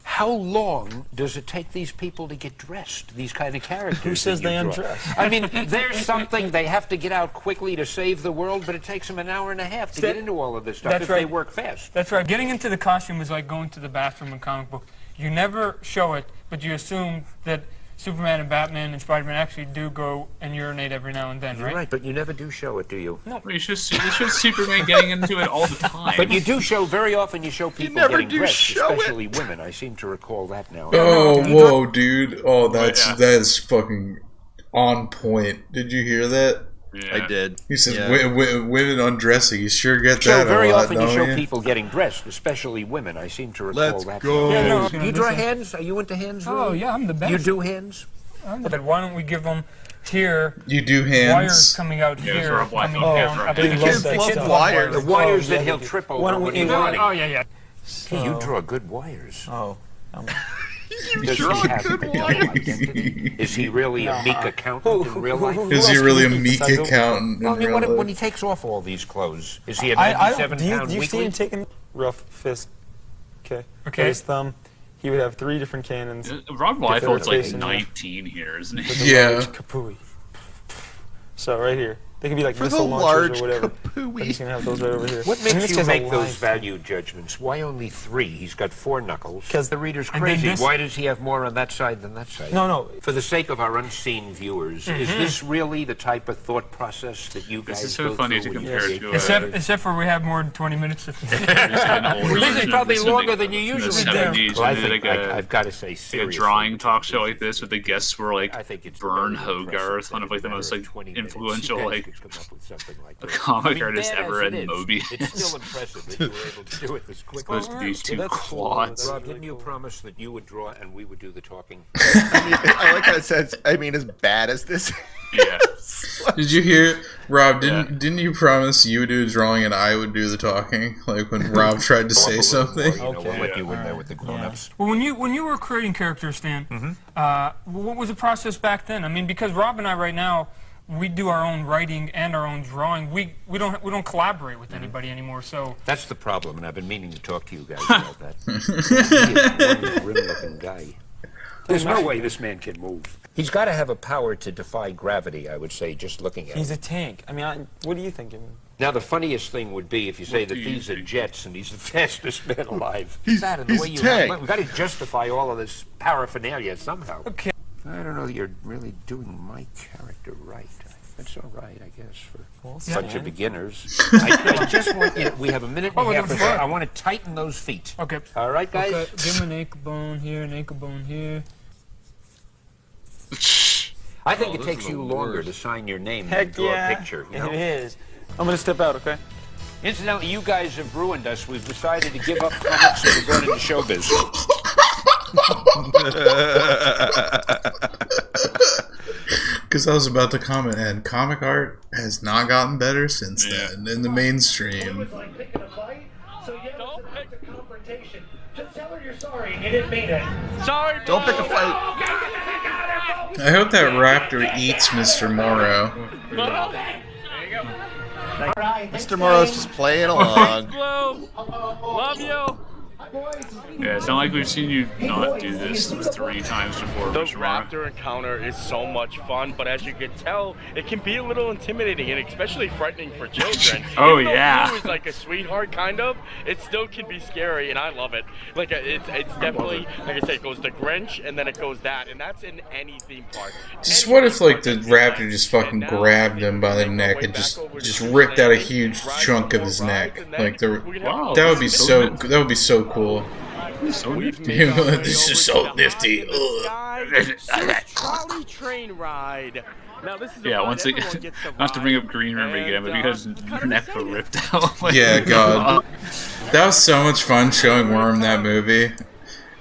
How long does it take these people to get dressed, these kind of characters? Who says they undress? I mean, there's something they have to get out quickly to save the world, but it takes them an hour and a half to get into all of this stuff if they work fast. That's right. Getting into the costume is like going to the bathroom in comic book. You never show it, but you assume that Superman and Batman and Spider-Man actually do go and urinate every now and then, right? You're right, but you never do show it, do you? No. You should Superman getting into it all the time. But you do show, very often you show people getting dressed, especially women. I seem to recall that now. Oh, whoa, dude. Oh, that is fucking on point. Did you hear that? Yeah. I did. He says women undressing. You sure get that very a lot, often you show people getting dressed, especially women. I seem to recall that. Go. Yeah, no, you draw hands? Are you into hands? Really? Oh, yeah, I'm the best. You do hands? Why don't we give them here? You do hands? Wires coming out here, coming down. The wires that he'll trip over. Oh, yeah. Hey, you draw good wires. Oh. Does he have a double identity? Is he really a meek accountant in real life? Is he really a meek accountant? Well, I mean, when he takes off all these clothes, is he a 97-pound Do you see him taking rough fist? Okay. His thumb. He would have 3 different cannons. Rob Liefeld's like 19 here, isn't he? Yeah. Kapooey. So right here. They could be like missile launchers or whatever. But he's going to have those right over here. What makes you make those value judgments? Why only 3? He's got 4 knuckles. Because the reader's crazy. Why does he have more on that side than that side? No. For the sake of our unseen viewers, is this really the type of thought process that you guys This is so funny to compare to Except for we have more than 20 minutes. This is probably longer than you usually do. Well, I've got to say, seriously. A drawing talk show like this with the guests were like Vern Hogarth, one of like the most like influential like comic artist ever, and Moby. It's still impressive that you were able to do it this quickly. Supposed to be 2 quads. Rob, didn't you promise that you would draw and we would do the talking? I like how it says, I mean, as bad as this. Yeah. Did you hear, Rob? Didn't you promise you would do the drawing and I would do the talking? Like when Rob tried to say something. We'll let you in there with the grown-ups. Well, when you were creating characters, Stan, what was the process back then? I mean, because Rob and I right now, we do our own writing and our own drawing. We don't collaborate with anybody anymore. So that's the problem, and I've been meaning to talk to you guys about that. He's one grim-looking guy. There's no way this man can move. He's got to have a power to defy gravity, I would say, just looking at him. He's a tank. I mean, what are you thinking? Now, the funniest thing would be if you say that these are jets and he's the fastest man alive. He's a tank. We've got to justify all of this paraphernalia somehow. Okay. I don't know that you're really doing my character right. That's all right, I guess, for a bunch of beginners. I just want you to, we have a minute and a half or so. I want to tighten those feet. Okay. All right, guys? Okay. Give him an ankle bone here, an ankle bone here. I think it takes you longer to sign your name than draw a picture. You know? It is. I'm going to step out, okay? Incidentally, you guys have ruined us. We've decided to give up comics and we're going into showbiz. Because I was about to comment, and comic art has not gotten better since then in the mainstream. Don't pick a fight. I hope that raptor eats Mr. Morrow. Mr. Morrow's just playing along. Love you. Yeah, it's not like we've seen you not do this 3 times before. The raptor encounter is so much fun, but as you can tell, it can be a little intimidating and especially frightening for children. Oh, Even though yeah. Blue is like a sweetheart, kind of. It still can be scary, and I love it. Like it's definitely, like I said, it goes the Grinch, and then it goes that, and that's in any theme park. Just what if like the raptor just fucking grabbed him by the neck and just ripped out a huge chunk of his neck? Like that would be so cool. So nifty. This is so nifty. Trolley train ride. Now, this is once again, not to bring up Green Room again, but because your neck got ripped out. Like, yeah, God. That was so much fun showing Worm that movie.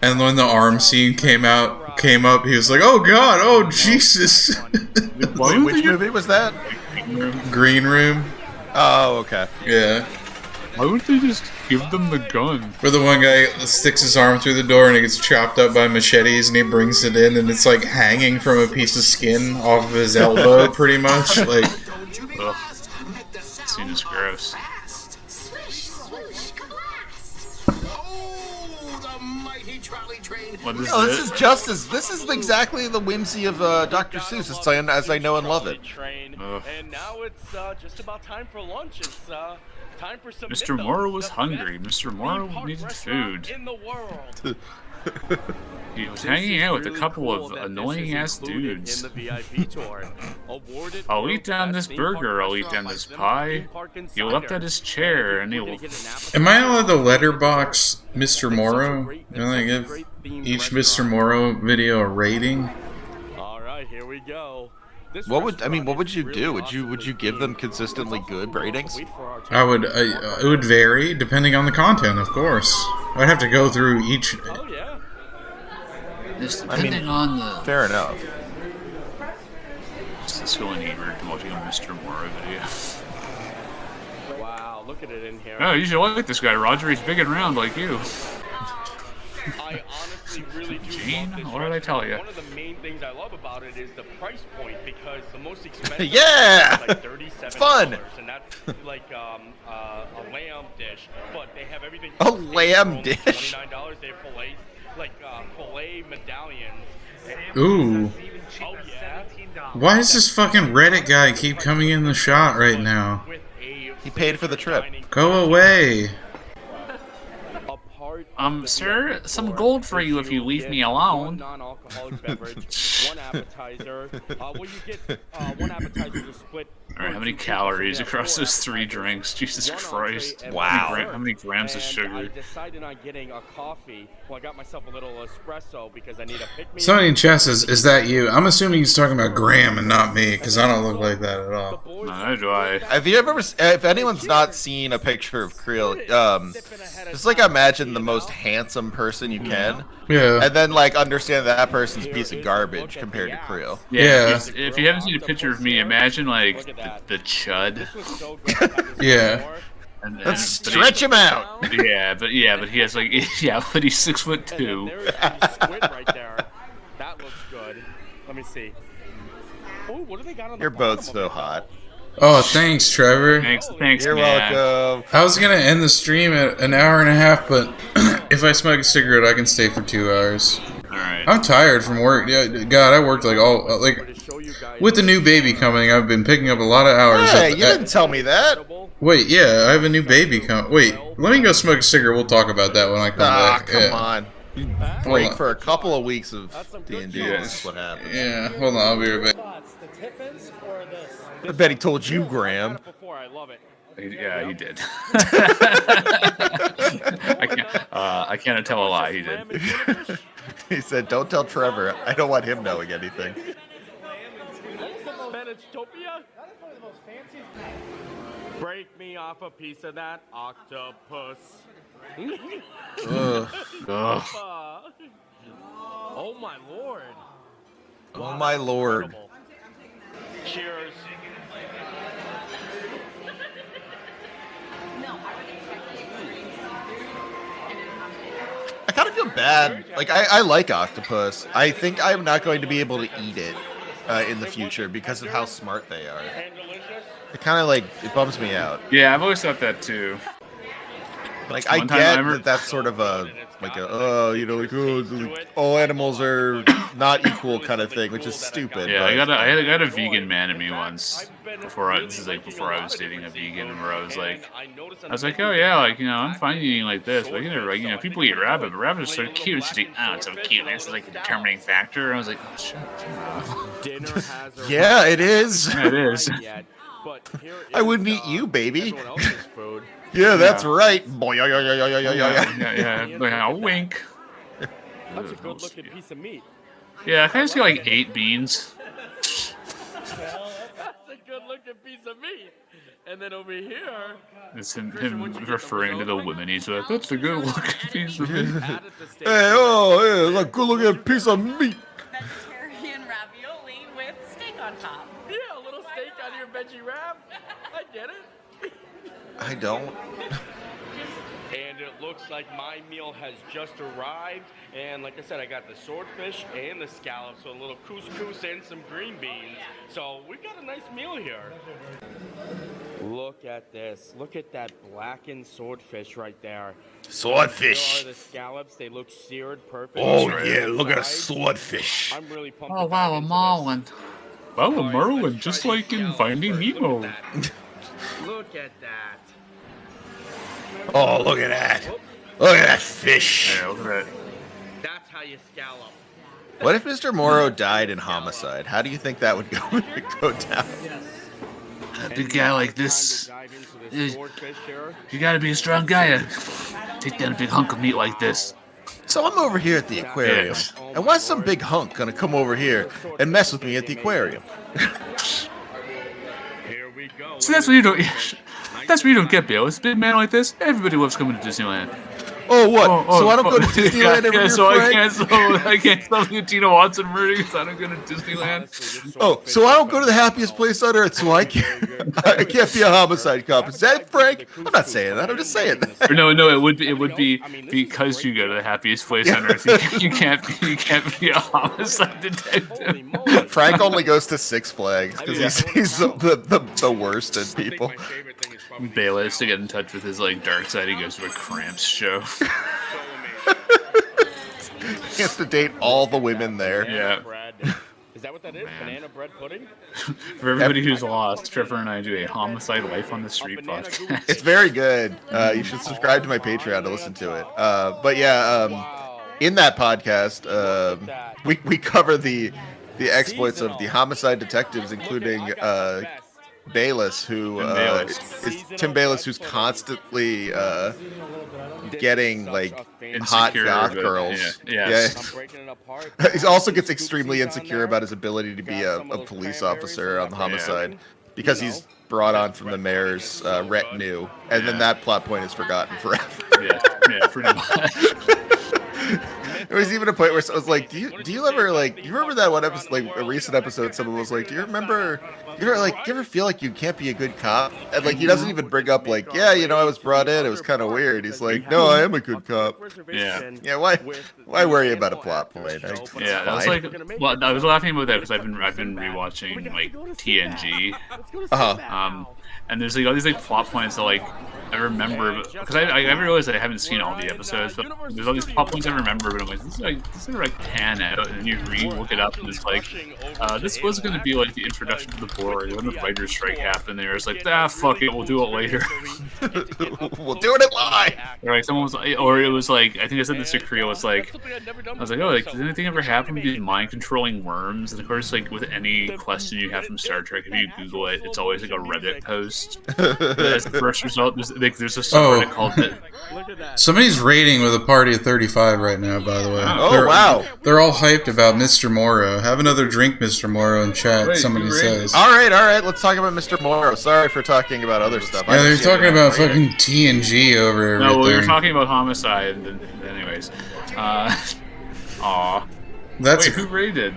And when the arm scene came up, he was like, "Oh God, oh Jesus!" Which movie was that? Green Room. Oh, okay. Yeah. Why wouldn't they just give them the gun? Where the one guy sticks his arm through the door and it gets chopped up by machetes, and he brings it in, and it's like hanging from a piece of skin off of his elbow, pretty much. Like, ugh. That scene is gross. What is This is exactly the whimsy of Dr. Seuss, as I know and love it. And now it's just about time for lunch. It's time for some Mr. Morrow was hungry. Mr. Morrow needed food. in the world. He was hanging out with a couple of annoying-ass dudes. I'll eat down this burger, I'll eat down this pie. He looked at his chair, and he'll... Am I allowed to letterbox Mr. Morrow? Can I give each Mr. Morrow video a rating? Alright, here we go. What would you do? Would you give them consistently good ratings? I would. It would vary depending on the content, of course. I'd have to go through each. Oh yeah. Just depending on the. Fair enough. Let's go in here and watching a Mr. Morrow video. Wow, look at it in here. Oh, you should like this guy, Roger. He's big and round like you. I honestly really do Gene, love this what did I tell you? One of the main things I love about it is the price point, because the most expensive yeah, is like $37, fun, and that's like a lamb dish. But they have everything. A lamb dish. $29. They have fillet, like fillet medallions. Ooh. Oh yeah. Why does this fucking Reddit guy keep coming in the shot right now? He paid for the trip. Go away. Sir, some gold for you if you leave me alone. Non-alcoholic beverage, one appetizer. You get one appetizer to split. Alright, how many calories across those 3 drinks? Jesus Christ. Wow. How many grams of sugar? I decided on getting a coffee. Well, I got myself a little espresso because I need a pick-me-up. Somebody in chat says, "Is that you?" I'm assuming he's talking about Graham and not me, because I don't look like that at all. Neither do I. Have you ever? If anyone's not seen a picture of Creel, just like imagine the most handsome person you can. Yeah. And then like understand that person's a piece of garbage compared to Creel. Yeah. If you haven't seen a picture of me, imagine like the chud. Yeah. Let's stretch him out. Yeah, but he has like but he's 6'2". Right there. That looks good. Let me see. Oh, what do they got on the Your boat's so hot. Oh, thanks, Trevor. Thanks. You're welcome. I was gonna end the stream at an hour and a half, but if I smoke a cigarette, I can stay for 2 hours. Alright. right. I'm tired from work. Yeah, God, I worked like with the new baby coming. I've been picking up a lot of hours. Hey, you didn't tell me that. Wait, yeah, I have a new baby coming. Wait, let me go smoke a cigarette. We'll talk about that when I come back. Come on. You break for a couple of weeks of D&D. This is what happens. Yeah, hold on, I'll be right back. I bet he told you, Graham. Yeah, he did. I can't tell a lie. He did. He said, "Don't tell Trevor. I don't want him knowing anything." Break me off a piece of that octopus. Ugh. Oh my lord. Oh my lord. Cheers. I kind of feel bad. Like, I like octopus. I think I'm not going to be able to eat it in the future because of how smart they are. It kind of, like, it bums me out. Yeah, I've always thought that, too. Like, I get that that's sort of a, like all animals are not equal kind of thing, which is stupid. Yeah, but, I got a vegan man in me once. Before I was dating a vegan, where I was like, oh yeah, like, I'm fine eating like this, but people eat rabbit, but rabbit is so cute. She's like, oh, it's so cute, and it's like a determining factor. And I was like, oh, shut up. Yeah, it is. Yeah, it is. I wouldn't eat you, baby. Yeah, that's right. Yeah. Wink. That's a good looking piece of meat. Yeah, I kind of see like 8 beans. That's a good looking piece of meat. And then over here, it's him referring to the women. He's like, that's a good looking piece of meat. Hey, that's a good looking piece of meat. Vegetarian ravioli with steak on top. Yeah, a little steak on your veggie wrap. I get it. I don't. And it looks like my meal has just arrived. And like I said, I got the swordfish and the scallops, so a little couscous and some green beans. So we've got a nice meal here. Look at this. Look at that blackened swordfish right there. Swordfish. There are the scallops. They look seared perfect. Oh, yeah, look at a swordfish. I'm really pumped. Oh, wow, a marlin. Wow, a marlin, just like in Finding Nemo. Look at that. Oh, look at that. Look at that fish. Yeah, look at that. That's how you scallop. What if Mr. Morrow died in homicide? How do you think that would go down? A big guy like this, you gotta be a strong guy to take down a big hunk of meat like this. So I'm over here at the aquarium, and why's some big hunk gonna come over here and mess with me at the aquarium? See, that's what you don't. That's what you don't get, Bill. It's a big man like this. Everybody loves coming to Disneyland. Oh, what? So I don't go to Disneyland every year, I can't stop the Tina Watson murder because I don't go to Disneyland. Oh, so I don't go to the happiest place on earth, so I can't be a homicide cop. Is that Frank? I'm not saying that. I'm just saying that. No, it would be because you go to the happiest place on earth. You can't be a homicide detective. Frank only goes to Six Flags because he's the worst at people. Bayless to get in touch with his dark side. He goes to a Cramps show. He has to date all the women there. Yeah. Is that what that is? Man. Banana bread pudding? For everybody who's lost, Trevor and I do a Homicide Life on the Street podcast. It's very good. You should subscribe to my Patreon to listen to it. But yeah, in that podcast, we cover the exploits of the homicide detectives, including Bayless, who is Tim Bayless, who's constantly getting hot goth girls. Yeah. He also gets extremely insecure about his ability to be a police officer on the homicide because he's brought on from the mayor's retinue, and then that plot point is forgotten forever. yeah, pretty much. There was even a point where I was like, do you ever you remember that one episode, a recent episode, someone was like, do you ever feel like you can't be a good cop? And he doesn't even bring up I was brought in, it was kind of weird. He's like, no, I am a good cop. Yeah, why worry about a plot point? That was I was laughing about that because I've been rewatching TNG. Uh-huh. And there's all these plot points that I remember because I realized I haven't seen all the episodes, but there's all these plot points I remember. But I'm like, this is like pan out, and then you look it up, and it's like, this was going to be like the introduction to the board. When the writer's strike happened, there was like, fuck it, we'll do it later. We'll do it live. Or like someone was, or it was like, I think I said this to Creel. It's like, I was like, oh, like, did anything ever happen with these mind controlling worms? And of course, like with any question you have from Star Trek, if you Google it, it's always like a Reddit post. As the first result, there's a subreddit called it. Somebody's raiding with a party of 35 right now, by the way. Wow. They're all hyped about Mr. Morrow. Have another drink, Mr. Morrow, in chat, Wait, somebody says. All right, let's talk about Mr. Morrow. Sorry for talking about other stuff. Yeah, they're talking about fucking TNG over everything. No, we were talking about homicide, and anyways. Aw. Wait, who raided?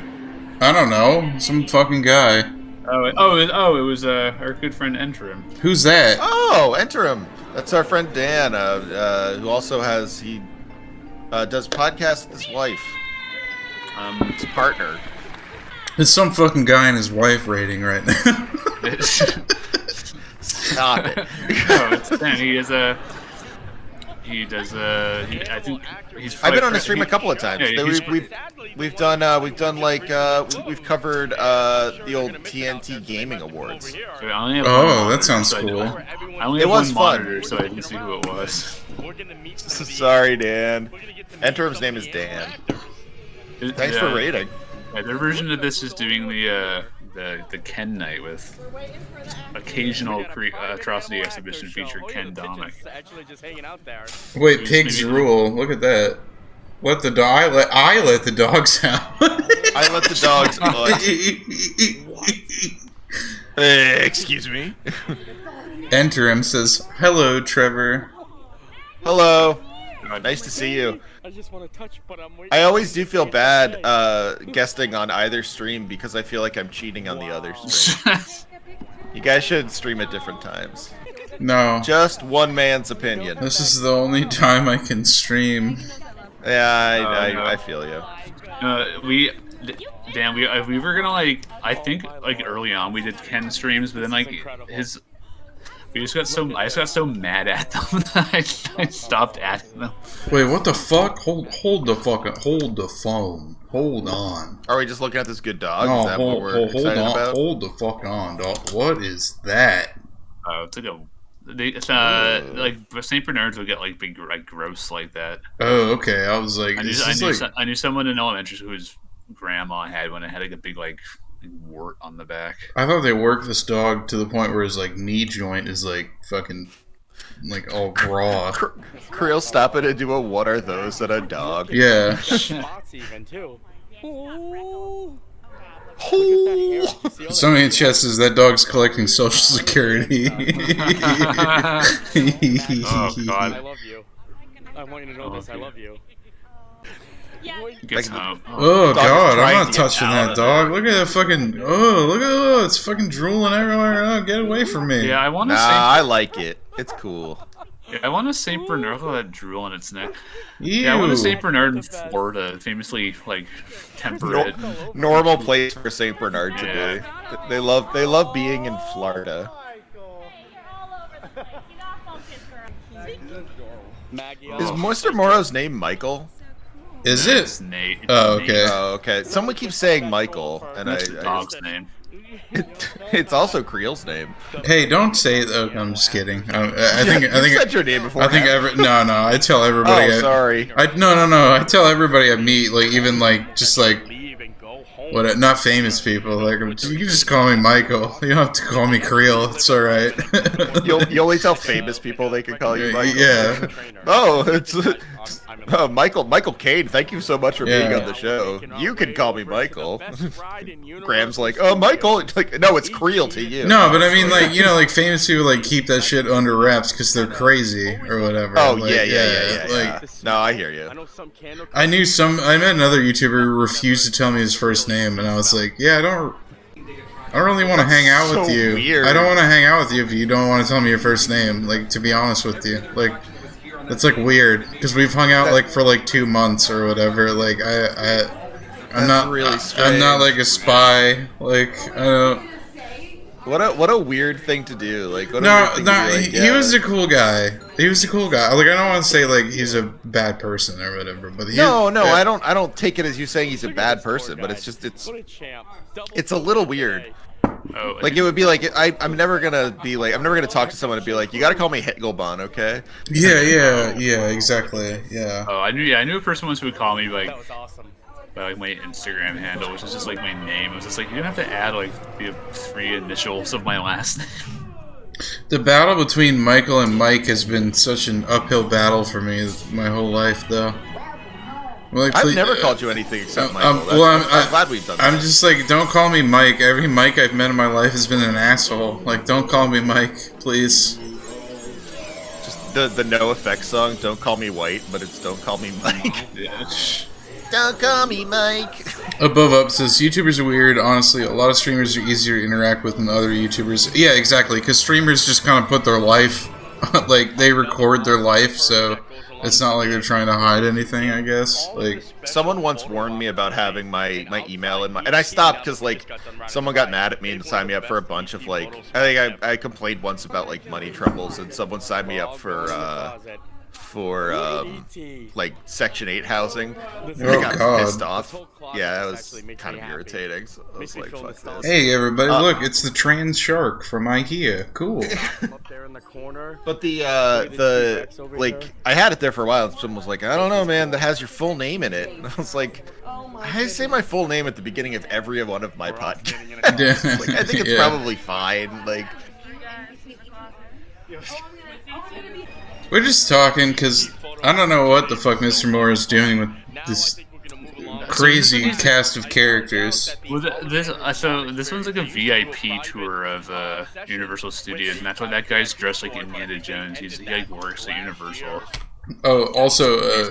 I don't know. Some fucking guy. It was our good friend Entrim. Who's that? Oh, Entrim. That's our friend Dan, who also does podcasts with his wife. His partner. There's some fucking guy and his wife raiding right now. Stop it. No, it's Dan. I think he's. I've been on the stream a couple of times. Yeah, we've covered the old TNT Gaming Awards. Oh, that sounds cool. I only have one monitor, so I didn't see who it was. Sorry, Dan. Entrim's name is Dan. Thanks for raiding. Yeah, their version of this is doing the Ken night with occasional Atrocity exhibition feature Ken Domick. Wait, pigs rule. Look at that. Let the dog. I let the dogs out. I let the dogs out. Excuse me. Entrim says, "Hello, Trevor." Hello. Nice to see you. I just want to touch, but I'm waiting. I always do feel bad guesting on either stream because I feel like I'm cheating on the other stream. You guys should stream at different times. No. Just one man's opinion. This is the only time I can stream. Yeah, I feel you. We were gonna I think early on we did Ken streams, but then I just got so mad at them that I stopped adding them. Wait, what the fuck? Hold the phone. Hold on. Are we just looking at this good dog? No, is that what we're excited about? Hold the fuck on, dog. What is that? It's like St. Bernards would get big, gross like that. Oh, okay. I was like, I knew someone in elementary school whose grandma had one. It had a big wart on the back. I thought they worked this dog to the point where his knee joint is fucking all raw. Creel, stop it and do a "what are those" at a dog. Yeah. Somebody in chat says that dog's collecting Social Security. Oh God! I love you. I want you to know this. I love you. Oh God! I'm not touching that dog. Look at that fucking. Look at it's fucking drooling everywhere. Oh, get away from me. Yeah, I want to. I like it. It's cool. Yeah, I want a St. Bernard with that drool on its neck. Ew. Yeah, I want a St. Bernard in Florida, famously temperate. Normal place for St. Bernard to be. They love being in Florida. Is Mr. Morrow's name Michael? Is it? It's Nate. Oh, okay. Oh, okay. Someone keeps saying Michael, and That's the dog's name. It's also Creel's name. Hey, don't say it. Oh, I'm just kidding. I think said your name before. I think no. I tell everybody. Oh, sorry. No. I tell everybody I meet, what? Not famous people. You can just call me Michael. You don't have to call me Creel. It's all right. You only tell famous people they can call you Michael. Yeah. Oh, it's Michael Caine. Thank you so much for being on the show. You can call me Michael. Graham's like, oh, Michael. No, it's Creel to you. No, but I mean, famous people keep that shit under wraps because they're crazy or whatever. Oh, yeah. No, I hear you. I met another YouTuber who refused to tell me his first name, and I was like, yeah, I don't really want to hang out with you. Weird. I don't want to hang out with you if you don't want to tell me your first name. To be honest with you, that's weird because we've hung out for 2 months or whatever. I'm not really I'm not a spy. I What a weird thing to do. Like, what he was a cool guy. He was a cool guy. Like, I don't want to say like he's a bad person or whatever, but I don't take it as you saying he's a bad person, but it's just it's a little weird. Oh, like it would be like I'm never gonna talk to someone and be like, you gotta call me Hegelbon, okay? Yeah, exactly. Yeah. Oh, I knew a person once who would call me like. By like my Instagram handle, which is just like my name. It was just like, you're gonna have to add like the 3 initials of my last name. The battle between Michael and Mike has been such an uphill battle for me my whole life, though. Like, I've never called you anything except Michael. I'm glad we've done that. I'm just like, don't call me Mike. Every Mike I've met in my life has been an asshole. Like, don't call me Mike, please. Just the No Effects song, Don't Call Me White, but it's Don't Call Me Mike. Yeah. Don't call me Mike. Above Up says, YouTubers are weird. Honestly, a lot of streamers are easier to interact with than other YouTubers. Yeah, exactly, because streamers just kind of put their life, like, they record their life, so it's not like they're trying to hide anything, I guess. Like, someone once warned me about having my email in my... And I stopped because, like, someone got mad at me and signed me up for a bunch of, like... I think I complained once about, like, money troubles, and someone signed me up for like Section 8 housing. I got pissed off. Yeah, that was kind of irritating. So I was like, fuck this. Hey everybody, look, it's the trans shark from IKEA. Cool. But the like, I had it there for a while, and someone was like, I don't know, man, that has your full name in it. And I was like, I say my full name at the beginning of every one of my podcasts. Like, I think it's probably fine. Like, we're just talking because I don't know what the fuck Mr. Moore is doing with this crazy cast of characters. Well, this one's like a VIP tour of Universal Studios, and that's why that guy's dressed like Indiana Jones. He like works at Universal. Oh, also,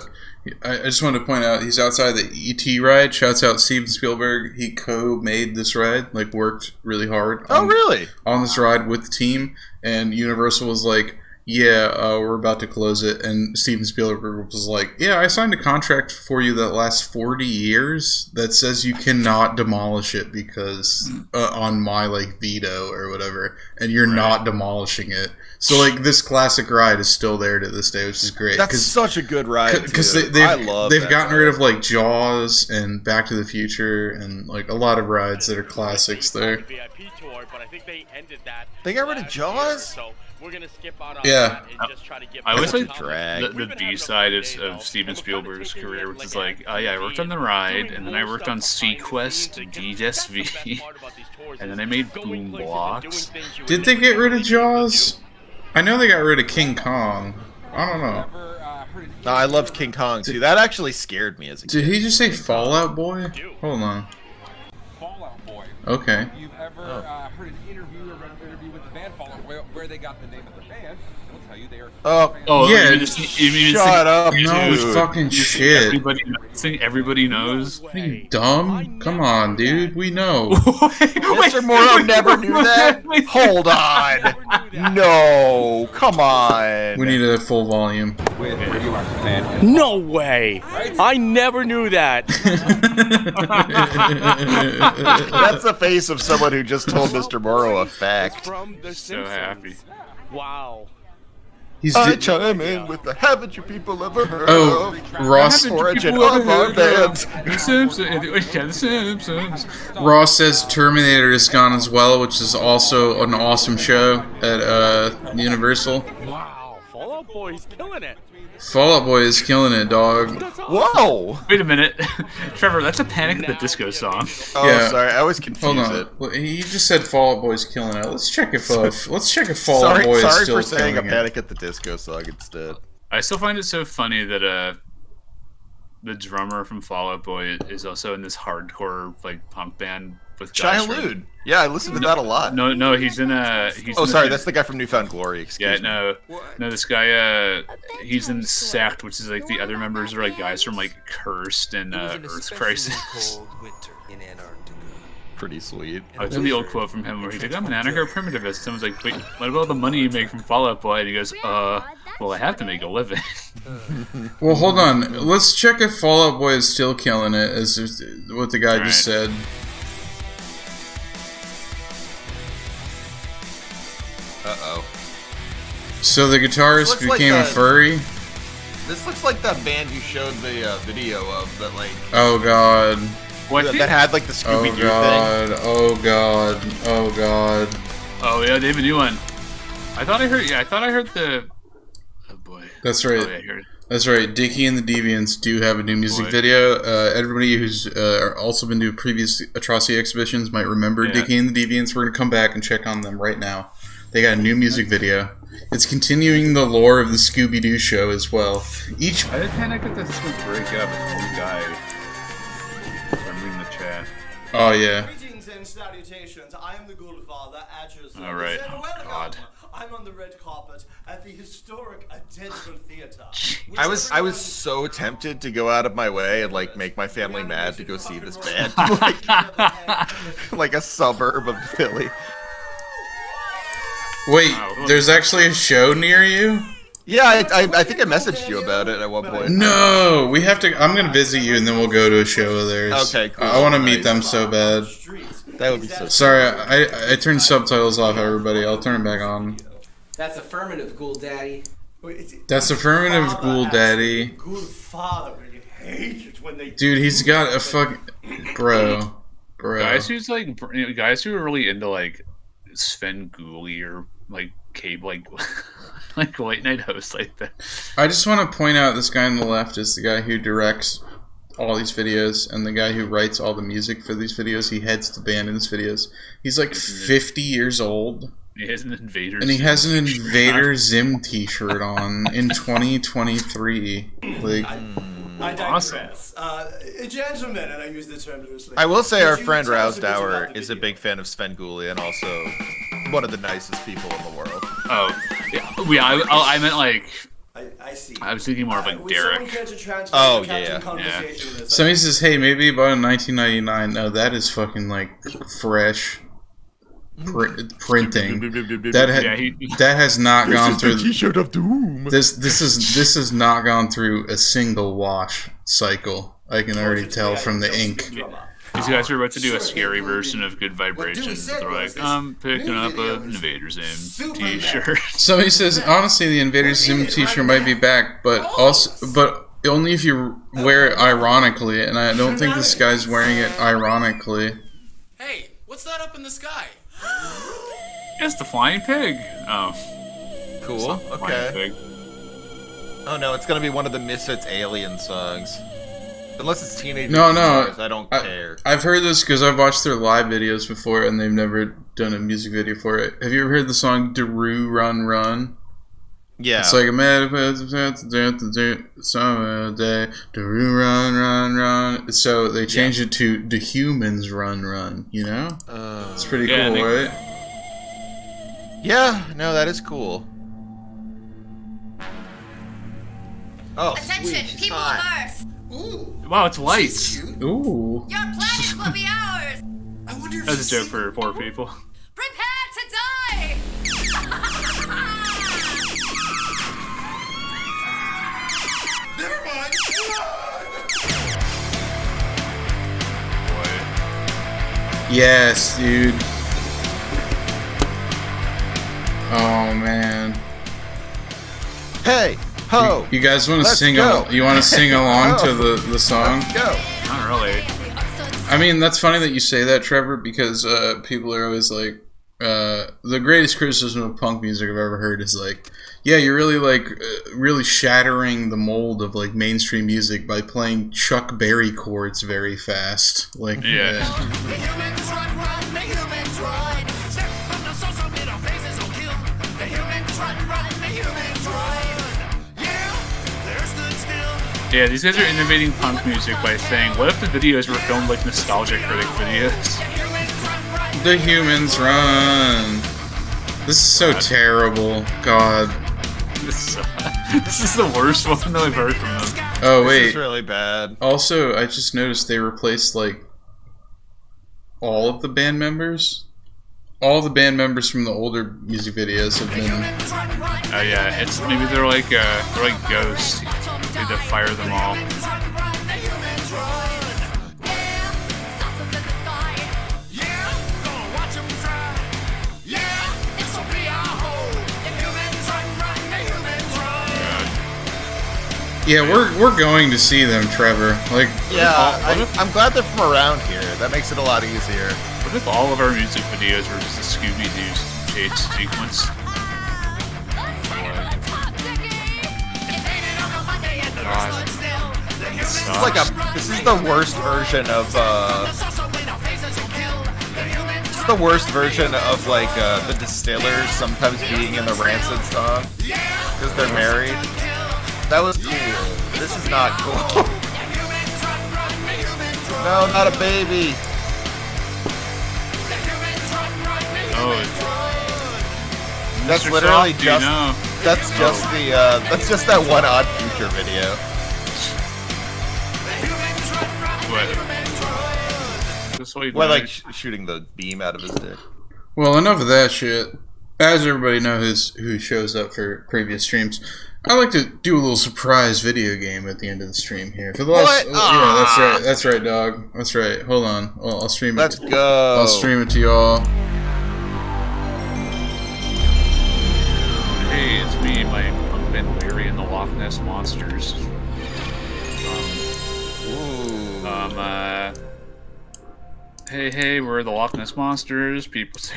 I just wanted to point out he's outside the E.T. ride. Shouts out Steven Spielberg. He co-made this ride, like worked really hard. On this ride with the team, and Universal was like, yeah, we're about to close it, and Steven Spielberg was like, yeah, I signed a contract for you that lasts 40 years that says you cannot demolish it because on my like veto or whatever, and you're not demolishing it. So like this classic ride is still there to this day, which is great. That's such a good ride because they've gotten rid of like Jaws and Back to the Future and like a lot of rides that are classics there. They got rid of Jaws. We're gonna skip out on that and just try to get I always like the B-side of Steven Spielberg's career, which is like, oh yeah, I worked on the ride, and then I worked on Sequest and DSV, and then I made Boom Blocks. Did they get rid of Jaws? I know they got rid of King Kong. I don't know. No, I loved King Kong too. That actually scared me as a kid. Did he just say Fallout Boy? Hold on. Fallout Boy. Okay. If you've ever heard an interview or read an interview with the band Fallout, where they got the name of the band, they'll tell you they are. Yeah. Shut up, no fucking shit. Everybody knows. Are you dumb? Come on, dude. We know. Mr. Morrow never knew that? Hold on. No. Come on. We need a full volume. No way. I never knew that. That's the face of someone who just told Mr. Morrow a fact. So happy. Wow. He's chime in with the haven't you people ever heard of Ross origin of our band? The Simpsons. Ross says Terminator is gone as well, which is also an awesome show at Universal. Wow, Fallout Boy is killing it. Fallout Boy is killing it, dog. Whoa! Wait a minute, Trevor. That's a Panic at the Disco song. Oh, yeah. Sorry, I always confused it. Well, he just said Fallout Boy's killing it. Let's check if Fallout Boy is still killing it. Sorry for saying a Panic at the Disco song instead. I still find it so funny that the drummer from Fallout Boy is also in this hardcore like punk band with guys. Childhood. Yeah, I listened to that a lot. No, he's in a. That's the guy from Newfound Glory. Excuse me. No, this guy. He's in Sacked, which is like the other members are like guys from like Cursed and Earth Crisis. Pretty sweet. I was in the old quote from him where he's like, "I'm an anarcho-primitivist." Someone's like, "Wait, what about the money you make from Fallout Boy?" And he goes, "Well, I have to make a living." Well, hold on. Let's check if Fallout Boy is still killing it, as what the guy just said. So the guitarist became a furry? This looks like that band you showed the video of that, like... Oh god. That had, like, the Scooby-Doo thing. Oh god. Oh god. Oh yeah, they have a new one. I thought I heard the... Oh boy. That's right. Oh, yeah, I heard it. That's right. Dickie and the Deviants do have a new music video. Everybody who's also been to previous Atrocity exhibitions might remember Dickie and the Deviants. We're going to come back and check on them right now. They got a new music video. It's continuing the lore of the Scooby-Doo show as well. I did kind of get this one break up. It's one guy. I'm reading the chat. Oh, yeah. Greetings and salutations. I am the good father, Atrocity. All right. Oh, God. I'm on the red carpet at the historic Attention Theater. I was so tempted to go out of my way and like make my family mad to go see this band, like a suburb of Philly. Wait, there's actually a show near you? Yeah, I think I messaged you about it at one point. No, we have to. I'm gonna visit you and then we'll go to a show of theirs. Okay, cool. I want to meet them so bad. That would be so. Sorry, I turned subtitles off, everybody. I'll turn it back on. That's affirmative, Ghoul Daddy. That's affirmative, Ghoul Daddy. Good father, really hate it when they. Dude, he's got a fucking bro. Guys who are really into like Svengoolie or like Cabe, like late night hosts like that. I just want to point out this guy on the left is the guy who directs all these videos, and the guy who writes all the music for these videos. He heads the band in these videos. He's like 50 years old. He has an Invader and he has an Invader Zim t-shirt on in 2023. Like, I digress. Gentlemen, and I use the term loosely. I will say our friend Rousdower is a big fan of Svengoolie and also one of the nicest people in the world. Oh, yeah. I meant like. I see. I was thinking more of like Derek. Oh yeah. Somebody says, "Hey, maybe you bought in 1999." No, that is fucking like fresh printing. That has not gone through. T-shirt of doom. This has not gone through a single wash cycle. I can already tell from the ink. These guys are about to do a scary version of Good Vibrations. They're like, I'm picking up an Invader Zim t-shirt. Somebody says, honestly, the Invader Zim t-shirt might be back, but only if you wear it ironically, and I don't think this guy's wearing it ironically. Hey, what's that up in the sky? It's the flying pig. Oh. Cool. Okay. Oh no, it's gonna be one of the Misfits Alien songs. Unless it's Teenage No, I don't care. I've heard this because I've watched their live videos before, and they've never done a music video for it. Have you ever heard the song "Daru Run Run"? Yeah. It's like a summer day, Daru Run Run Run. So they changed it to "The Humans Run Run." You know, it's pretty cool, right? Yeah. No, that is cool. Oh, attention, sweet, people of Earth. Ooh. Wow, it's lights. Ooh. Your planet will be ours. I wonder if that's a joke for poor people. Prepare to die. Never mind. Yes, dude. Oh man. Hey. Ho! You guys want to sing? You want to sing along to the song? Let's go. Not really. I mean, that's funny that you say that, Trevor, because people are always like, the greatest criticism of punk music I've ever heard is like, yeah, you're really like really shattering the mold of like mainstream music by playing Chuck Berry chords very fast. Like, yeah. Yeah, these guys are innovating punk music by saying, what if the videos were filmed like Nostalgia Critic videos? The Humans Run. This is so terrible. God. This is the worst one that I've heard from them. Oh, wait. This is really bad. Also, I just noticed they replaced, like, all of the band members. All the band members from the older music videos have been... Oh, yeah. It's maybe they're like ghosts. They had to fire them all. Yeah, we're going to see them, Trevor. Like, yeah, I'm glad they're from around here. That makes it a lot easier. What if all of our music videos were just a Scooby-Doo chase sequence? This is the worst version of like the Distillers sometimes being in the Rancid song because they're married. That was cool. This is not cool. No, not a baby. Oh, that's Mr. literally Soft, just that's just that one Odd Future video. Why, like shooting the beam out of his dick. Well, enough of that shit. As everybody knows who shows up for previous streams, I like to do a little surprise video game at the end of the stream here. For the last, yeah, that's right, dog. That's right. Hold on, I'll stream it. Let's go. I'll stream it to y'all. Hey, it's me, my punk band Larry and the Loch Ness Monsters. Hey, we're the Loch Ness Monsters. People say.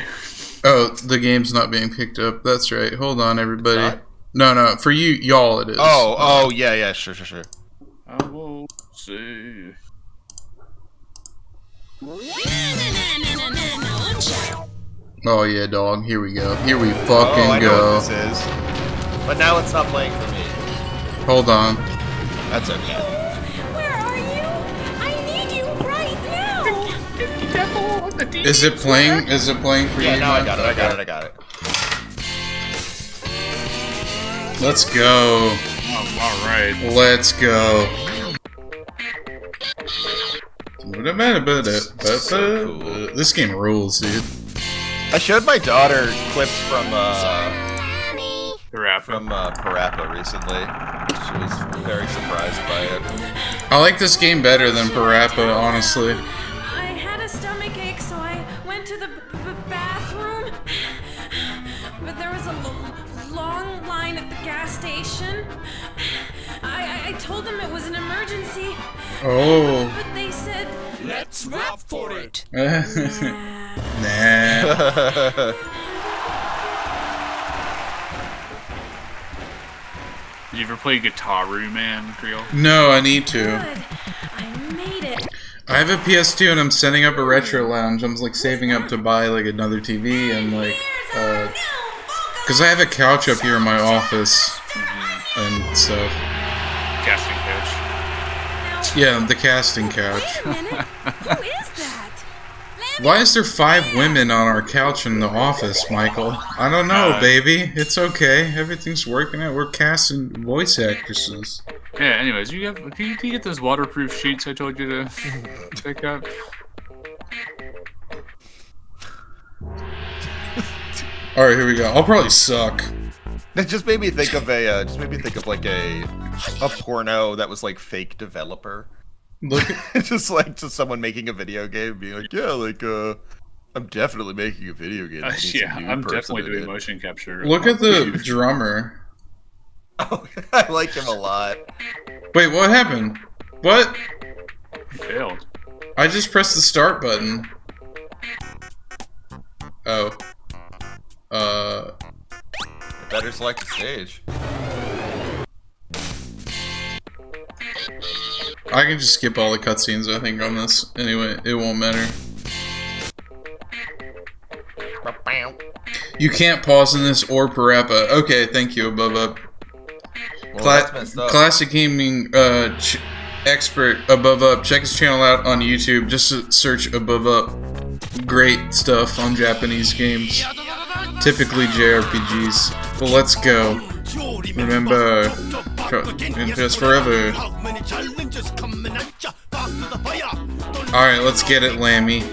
Oh, the game's not being picked up. That's right. Hold on, everybody. No, for y'all it is. Oh, yeah, sure. I will see. Oh yeah, dog. Here we go. Here we fucking I know go. what this is. But now it's not playing for me. Hold on. That's okay. Where are you? I need you right now. Is it playing? Is it playing for you? Yeah, now I got it. Let's go. Oh, all right. Let's go. So cool. This game rules, dude. I showed my daughter clips from Parappa recently. She was very surprised by it. I like this game better than Parappa, honestly. I had a stomach ache, so I went to the bathroom. But there was a long line at the gas station. I told them it was an emergency. Oh. But they said, let's rap for it. Nah. Did you ever play Guitaru, man, Creole? No, I need to. I made it. I have a PS2 and I'm setting up a retro lounge. I'm like saving up to buy like another TV and like because I have a couch up here in my office and stuff. Casting couch. Yeah, the casting couch. Who is that? Why is there 5 women on our couch in the office, Michael? I don't know, baby. It's okay. Everything's working out. We're casting voice actresses. Yeah, anyways, can you get those waterproof sheets I told you to pick up? Alright, here we go. I'll probably suck. That just made me think of like a porno that was like fake developer. Look, just someone making a video game, being like, yeah, like I'm definitely making a video game. Yeah, I'm definitely doing motion capture. Look at the drummer. Oh, I like him a lot. Wait, what happened? What? You failed. I just pressed the start button. Oh. Better select the stage. I can just skip all the cutscenes, I think, on this. Anyway, it won't matter. You can't pause in this or Parappa. Okay, thank you, Above Up. Well, Classic Gaming expert Above Up. Check his channel out on YouTube. Just search Above Up. Great stuff on Japanese games. Typically JRPGs. But let's go. Remember, just forever. Alright, let's get it, Lammy.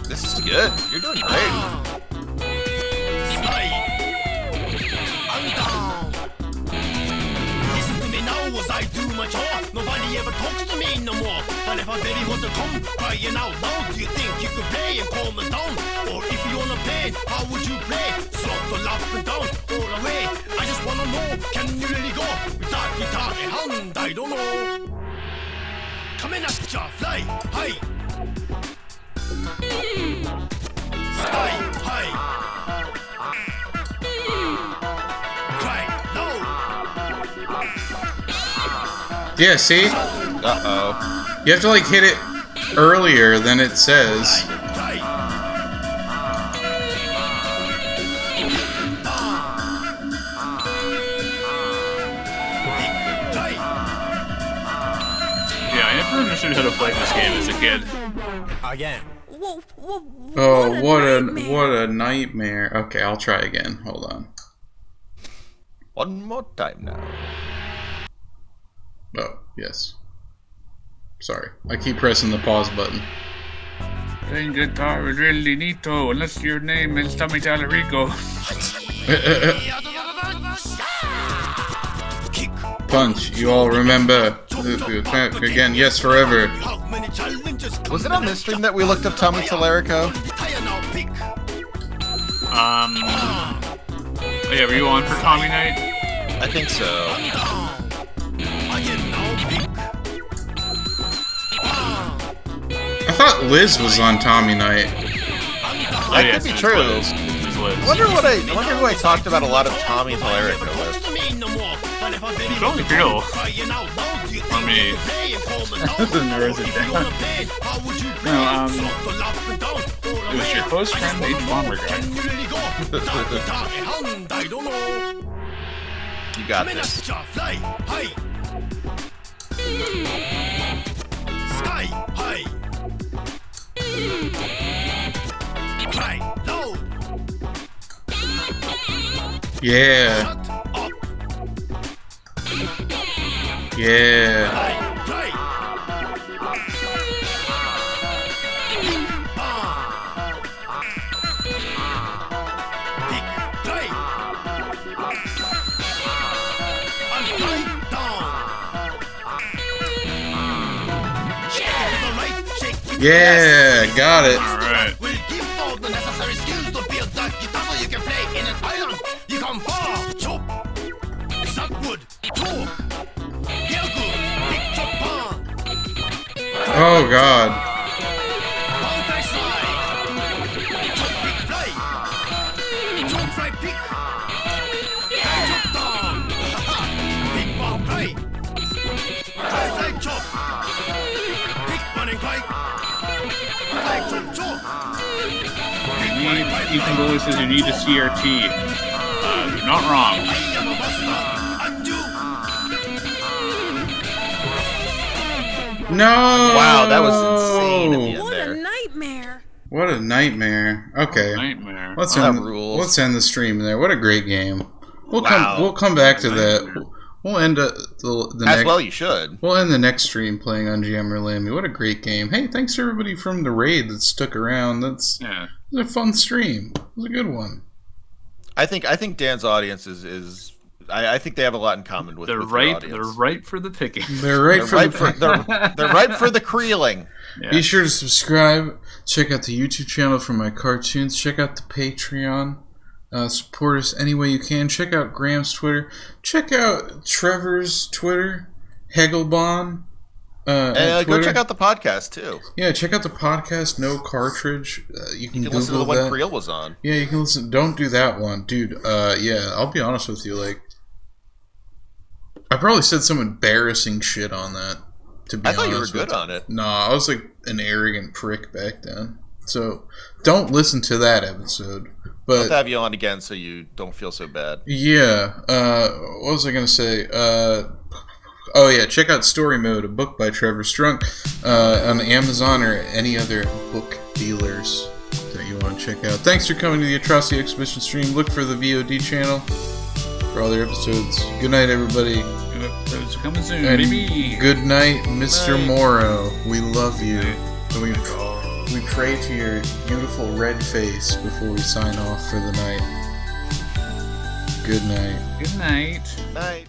This is good. You're doing great. Listen to me now as I do my job. Nobody ever talks to me no more. But if I really want to come crying out loud, do you think you could play and calm it down? band, how would you play? Slop the lap and down, all the way. I just wanna know, can you really go? Without guitar and hand, I don't know. Coming at ya, fly high. Sky high. Cry loud. Yeah, see? Uh-oh. You have to like hit it earlier than it says. Yeah, I never understood how to play this game as a kid. Again. Oh, what a nightmare. Okay, I'll try again. Hold on. One more time now. Oh, yes. Sorry. I keep pressing the pause button. Playing guitar is really neato, unless your name is Tommy Tallarico. Punch, you all remember. Again, yes, forever. Was it on this stream that we looked up Tommy Tallarico? Oh yeah, were you on for Tommy Night? I think so. I thought Liz was on Tommy Night. That could be true. I wonder who I talked about a lot of Tommy Tallarico with. It's only Bill. I mean, the nerves are down. No, it was your close friend, the H-Bomber guy. You got this. Sky high. Cry loud. Yeah. Yeah. Yeah, got it. Alright. We'll give all the necessary skills to build that guitar so you can play in an island. You can bar, chop, suck wood, talk, hear good, pick chop pan. Oh god. Pound fly slide, chop pick fly, chop fly pick, chop down, pick bomb cry, fly fly chop, pick man and cry. Ethan Bully says you need a CRT. You're not wrong. No! Wow, that was insane at the end What there. a nightmare. What a nightmare. Okay. Nightmare. Let's That end rules. the stream there. What a great game. We'll Wow. come back to that. We'll end the As next. well, you should. We'll end the next stream playing on Jammer Lammy. What a great game. Hey, thanks to everybody from the raid that stuck around. It was a fun stream. It was a good one. I think Dan's audience is I think they have a lot in common with They're your ripe. audience. They're ripe for the picking. They're ripe for they're ripe for the creeling. Yeah. Be sure to subscribe. Check out the YouTube channel for my cartoons. Check out the Patreon. Support us any way you can. Check out Graham's Twitter. Check out Trevor's Twitter. Hegelbon. And go check out the podcast too. Yeah, check out the podcast. No Cartridge. You can Google listen to the one that. Creel was on. Yeah, you can listen. Don't do that one, dude. Yeah, I'll be honest with you. Like, I probably said some embarrassing shit on that. To be I honest, thought you were good on it. Nah, I was like an arrogant prick back then. So don't listen to that episode. But I'll have you on again so you don't feel so bad. yeah, what was I gonna say? Oh yeah, check out Story Mode, a book by Trevor Strunk, on Amazon or any other book dealers that you want to check out. Thanks for coming to the Atrocity Exhibition stream. Look for the VOD channel for other episodes. Good night, everybody. It's coming soon, And baby. good night, Mr. Morrow. We love you. And we pray to your beautiful red face before we sign off for the night. Good night. Good night. Night.